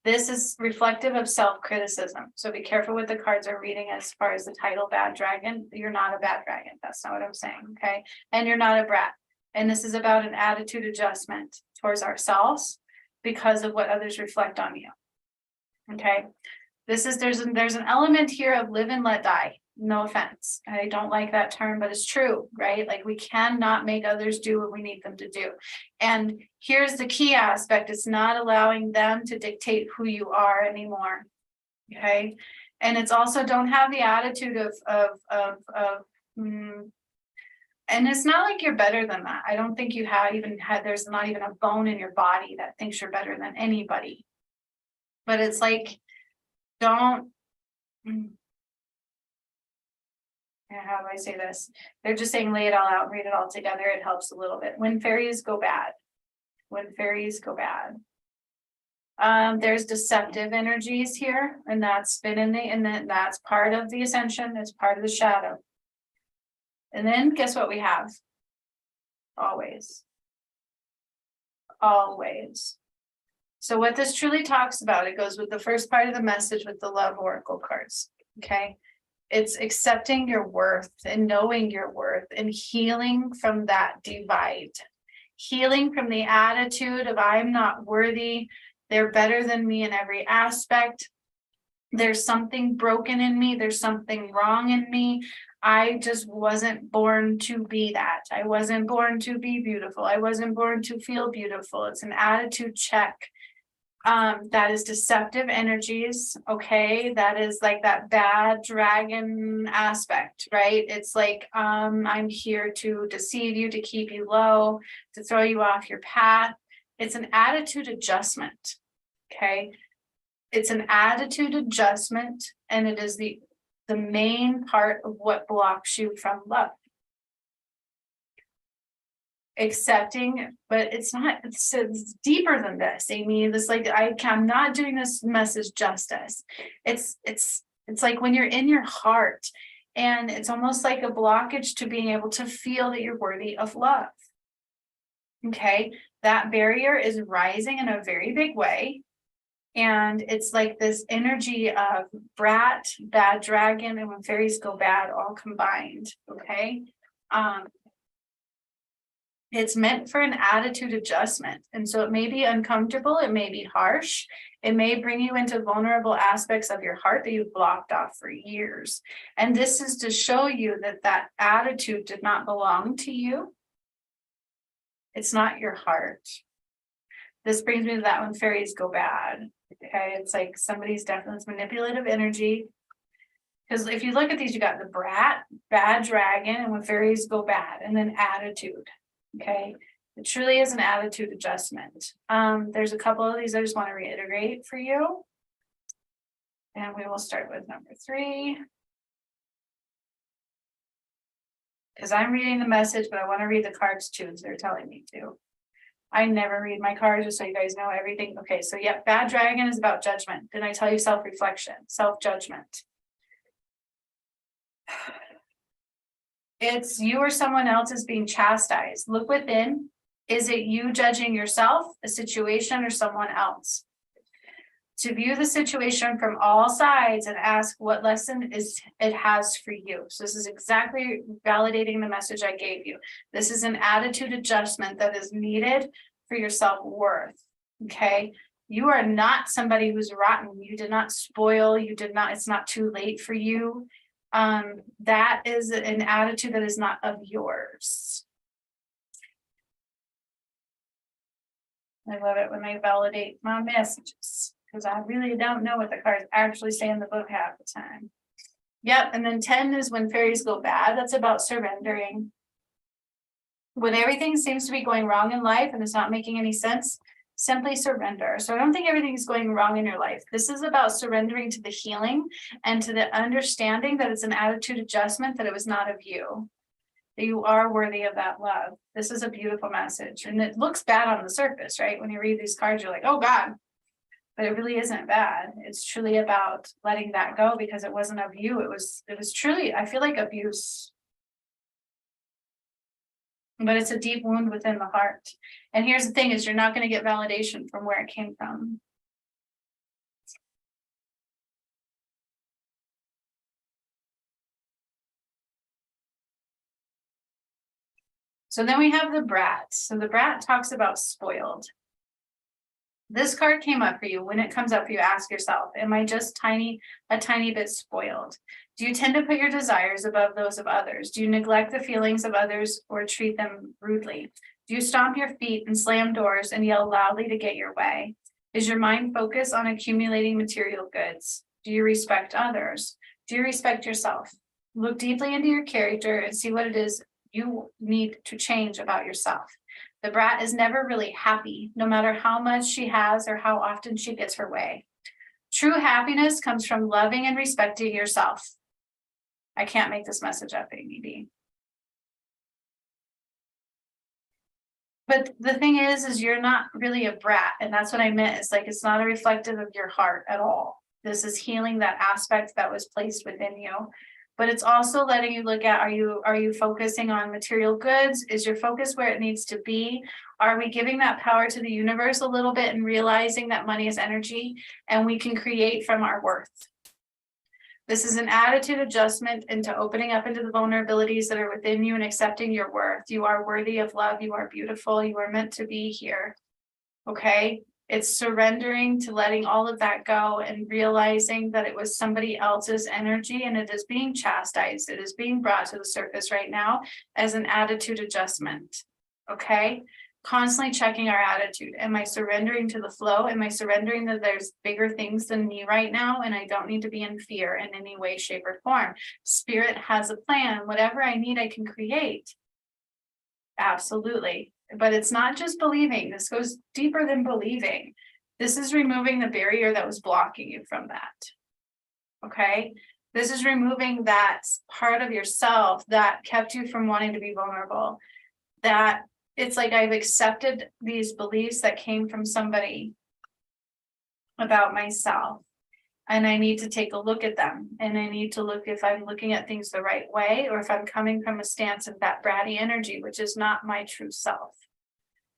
This is reflective of self-criticism. So be careful what the cards are reading as far as the title bad dragon. You're not a bad dragon. That's not what I'm saying. Okay. And you're not a brat. And this is about an attitude adjustment towards ourselves because of what others reflect on you. Okay. There's an element here of live and let die. No offense. I don't like that term, but it's true, right? Like we cannot make others do what we need them to do. And here's the key aspect. It's not allowing them to dictate who you are anymore. Okay. And it's also don't have the attitude and it's not like you're better than that. I don't think you there's not even a bone in your body that thinks you're better than anybody. But it's like, don't, how do I say this? They're just saying lay it all out, read it all together. It helps a little bit. When fairies go bad. When fairies go bad. There's deceptive energies here, and that's that's part of the ascension, it's part of the shadow. And then guess what we have? Always. Always. So what this truly talks about, it goes with the first part of the message with the love oracle cards. Okay. It's accepting your worth and knowing your worth and healing from that divide. Healing from the attitude of I'm not worthy. They're better than me in every aspect. There's something broken in me. There's something wrong in me. I just wasn't born to be that. I wasn't born to be beautiful. I wasn't born to feel beautiful. It's an attitude check. That is deceptive energies. Okay. That is like that bad dragon aspect, right? It's like, I'm here to deceive you, to keep you low, to throw you off your path. It's an attitude adjustment. Okay. It's an attitude adjustment, and it is the main part of what blocks you from love. Accepting, but it's not, it's deeper than this, Amy. This like I'm not doing this message justice. It's like when you're in your heart, and it's almost like a blockage to being able to feel that you're worthy of love. Okay, that barrier is rising in a very big way. And it's like this energy of brat, bad dragon, and when fairies go bad, all combined. Okay. It's meant for an attitude adjustment. And so it may be uncomfortable. It may be harsh. It may bring you into vulnerable aspects of your heart that you've blocked off for years. And this is to show you that that attitude did not belong to you. It's not your heart. This brings me to that when fairies go bad. Okay, it's like somebody's definitely manipulative energy. Because if you look at these, you got the brat, bad dragon, and when fairies go bad, and then attitude. Okay, it truly is an attitude adjustment. There's a couple of these I just want to reiterate for you. And we will start with number 3. Because I'm reading the message, but I want to read the cards too, as they're telling me to. I never read my cards, just so you guys know everything. Okay, so yep, bad dragon is about judgment. Didn't I tell you self-reflection, self-judgment? It's you or someone else is being chastised. Look within. Is it you judging yourself, a situation, or someone else? To view the situation from all sides and ask what lesson it has for you. So this is exactly validating the message I gave you. This is an attitude adjustment that is needed for your self-worth. Okay. You are not somebody who's rotten. You did not spoil. You did not, it's not too late for you. That is an attitude that is not of yours. I love it when they validate my messages, because I really don't know what the cards actually say in the book half the time. Yep, and then 10 is when fairies go bad. That's about surrendering. When everything seems to be going wrong in life and it's not making any sense, simply surrender. So I don't think everything is going wrong in your life. This is about surrendering to the healing and to the understanding that it's an attitude adjustment, that it was not of you, that you are worthy of that love. This is a beautiful message. And it looks bad on the surface, right? When you read these cards, you're like, oh God, but it really isn't bad. It's truly about letting that go, because it wasn't of you. It was truly, I feel like, abuse. but it's a deep wound within the heart. And here's the thing is you're not going to get validation from where it came from. So then we have the brat. So the brat talks about spoiled. This card came up for you. When it comes up for you, ask yourself, am I just a tiny bit spoiled? Do you tend to put your desires above those of others? Do you neglect the feelings of others or treat them rudely? Do you stomp your feet and slam doors and yell loudly to get your way? Is your mind focused on accumulating material goods? Do you respect others? Do you respect yourself? Look deeply into your character and see what it is you need to change about yourself. The brat is never really happy, no matter how much she has or how often she gets her way. True happiness comes from loving and respecting yourself. I can't make this message up, ABD. But the thing is you're not really a brat. And that's what I meant. It's like, it's not a reflective of your heart at all. This is healing that aspect that was placed within you. But it's also letting you look at, are you focusing on material goods? Is your focus where it needs to be? Are we giving that power to the universe a little bit and realizing that money is energy and we can create from our worth? This is an attitude adjustment into opening up into the vulnerabilities that are within you and accepting your worth. You are worthy of love. You are beautiful. You are meant to be here. Okay? It's surrendering to letting all of that go and realizing that it was somebody else's energy and it is being chastised. It is being brought to the surface right now as an attitude adjustment. Okay? Constantly checking our attitude. Am I surrendering to the flow? Am I surrendering that there's bigger things than me right now and I don't need to be in fear in any way, shape, or form? Spirit has a plan. Whatever I need, I can create. Absolutely. But it's not just believing. This goes deeper than believing. This is removing the barrier that was blocking you from that. Okay? This is removing that part of yourself that kept you from wanting to be vulnerable. That it's like I've accepted these beliefs that came from somebody about myself. And I need to take a look at them. And I need to look if I'm looking at things the right way or if I'm coming from a stance of that bratty energy, which is not my true self.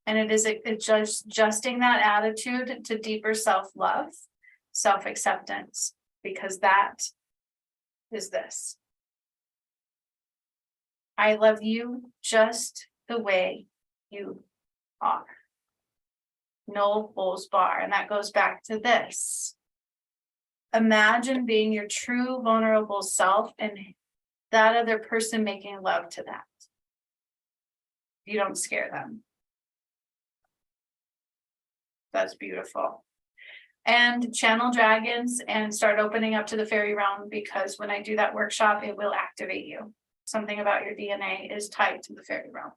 And it is adjusting that attitude to deeper self-love, self-acceptance, because that is this. I love you just the way you are. No holds bar. And that goes back to this. Imagine being your true vulnerable self and that other person making love to that. You don't scare them. That's beautiful. And channel dragons and start opening up to the fairy realm, because when I do that workshop, it will activate you. Something about your DNA is tied to the fairy realm,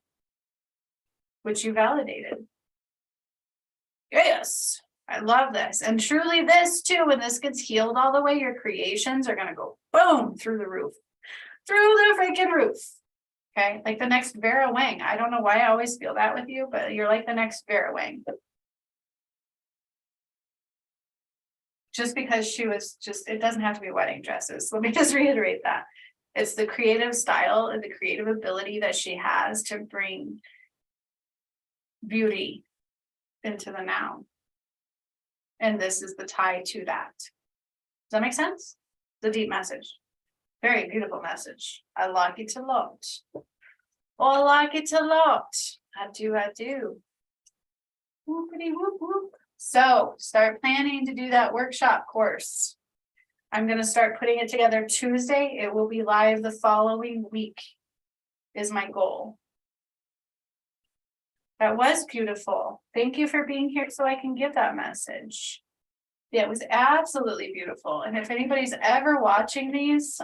which you validated. Yes. I love this. And truly this too, when this gets healed all the way, your creations are going to go boom through the roof, through the freaking roof. Okay. Like the next Vera Wang. I don't know why I always feel that with you, but you're like the next Vera Wang. Just because she was it doesn't have to be wedding dresses. Let me just reiterate that. It's the creative style and the creative ability that she has to bring beauty into the now. And this is the tie to that. Does that make sense? The deep message. Very beautiful message. I like it a lot. Oh, I like it a lot. I do. Whoopity whoop whoop. So start planning to do that workshop course. I'm going to start putting it together Tuesday. It will be live the following week is my goal. That was beautiful. Thank you for being here so I can give that message. Yeah, it was absolutely beautiful. And if anybody's ever watching these,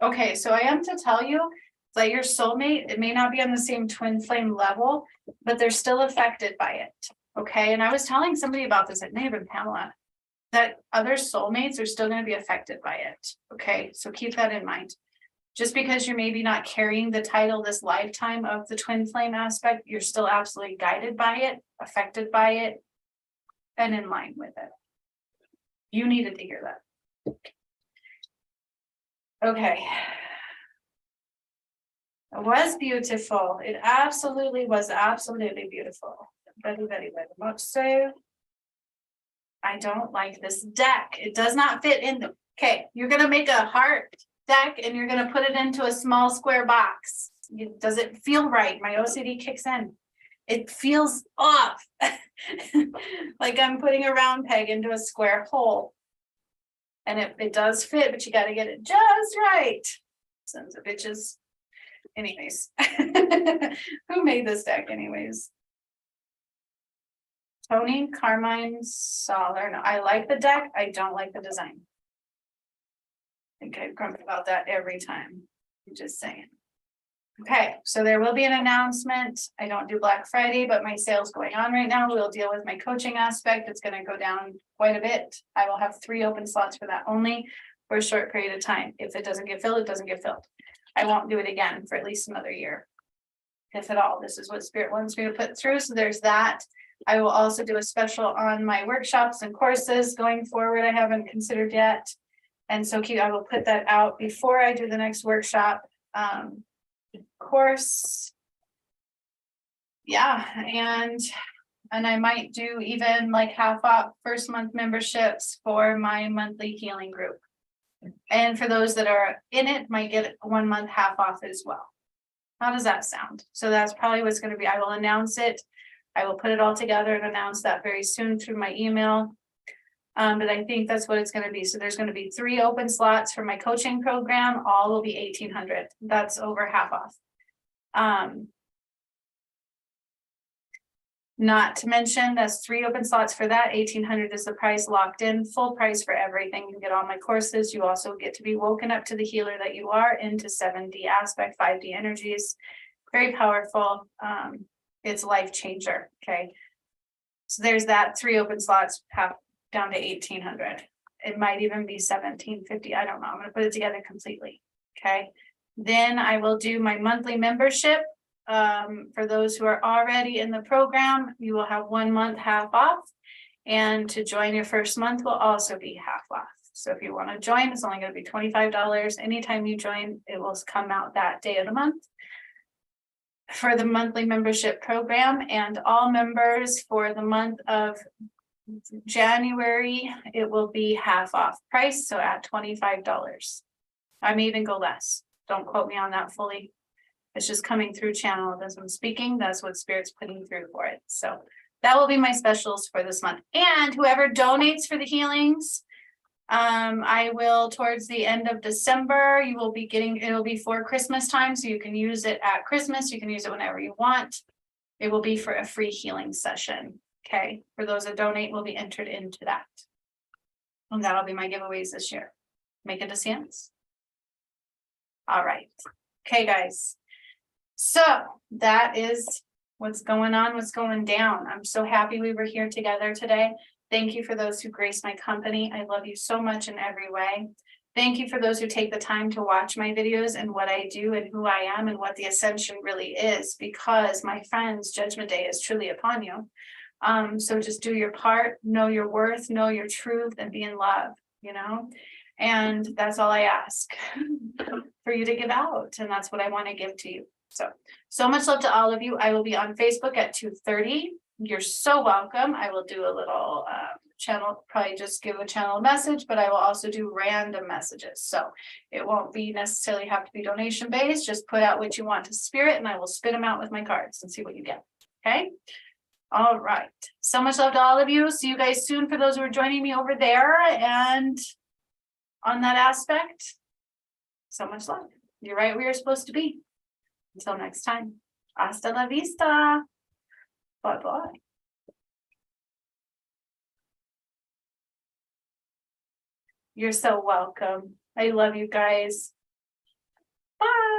okay, so I am to tell you that your soulmate, it may not be on the same twin flame level, but they're still affected by it. Okay, and I was telling somebody about this, it may have been Pamela, that other soulmates are still going to be affected by it. Okay, so keep that in mind. Just because you're maybe not carrying the title this lifetime of the twin flame aspect, you're still absolutely guided by it, affected by it, and in line with it. You needed to hear that. Okay. It was beautiful. It absolutely was absolutely beautiful. Very, very, very much so. I don't like this deck. It does not fit in the, okay, you're gonna make a heart deck and you're gonna put it into a small square box. Does it feel right? My OCD kicks in. It feels off. Like I'm putting a round peg into a square hole. And it does fit, but you got to get it just right. Sons of bitches. Anyways, who made this deck anyways? Tony, Carmine, Solar. No, I like the deck. I don't like the design. I think I grumpy about that every time. I'm just saying. Okay, so there will be an announcement. I don't do Black Friday, but my sale's going on right now. We'll deal with my coaching aspect. It's going to go down quite a bit. I will have 3 open slots for that only for a short period of time. If it doesn't get filled, it doesn't get filled. I won't do it again for at least another year, if at all. This is what Spirit wants me to put through. So there's that. I will also do a special on my workshops and courses going forward. I haven't considered yet. And so I will put that out before I do the next workshop. Course, yeah, and I might do even like half off first month memberships for my monthly healing group, and for those that are in it might get 1 month half off as well. How does that sound? So that's probably what's going to be. I will announce it. I will put it all together and announce that very soon through my email. But I think that's what it's going to be. So there's going to be 3 open slots for my coaching program. All will be 1,800. That's over half off. Not to mention that's 3 open slots for that. 1,800 is the price, locked in, full price for everything. You get all my courses. You also get to be woken up to the healer that you are, into 7D aspect, 5D energies. Very powerful. It's a life changer. Okay. So there's that 3 open slots, half down to 1,800. It might even be 1,750. I don't know. I'm going to put it together completely. Okay. Then I will do my monthly membership. For those who are already in the program, you will have 1 month half off. And to join your first month will also be half off. So if you want to join, it's only going to be $25. Anytime you join, it will come out that day of the month for the monthly membership program. And all members for the month of January, it will be half off price. So at $25. I may even go less. Don't quote me on that fully. It's just coming through channel as I'm speaking. That's what Spirit's putting through for it. So that will be my specials for this month. And whoever donates for the healings, I will towards the end of December, you will be getting, it'll be for Christmas time. So you can use it at Christmas. You can use it whenever you want. It will be for a free healing session. Okay. For those that donate will be entered into that. And that'll be my giveaways this year. Make it a sense. All right. Okay, guys. So that is what's going on, what's going down. I'm so happy we were here together today. Thank you for those who grace my company. I love you so much in every way. Thank you for those who take the time to watch my videos and what I do and who I am and what the Ascension really is, because my friends, Judgment Day is truly upon you. So just do your part, know your worth, know your truth, and be in love, you know, and that's all I ask for you to give out. And that's what I want to give to you. So much love to all of you. I will be on Facebook at 2:30. You're so welcome. I will do a little channel, probably just give a channel message, but I will also do random messages. So it won't be necessarily have to be donation based. Just put out what you want to Spirit and I will spit them out with my cards and see what you get. Okay. All right. So much love to all of you. See you guys soon for those who are joining me over there. And on that aspect, so much love. You're right where you're supposed to be. Until next time. Hasta la vista. Bye-bye. You're so welcome. I love you guys. Bye.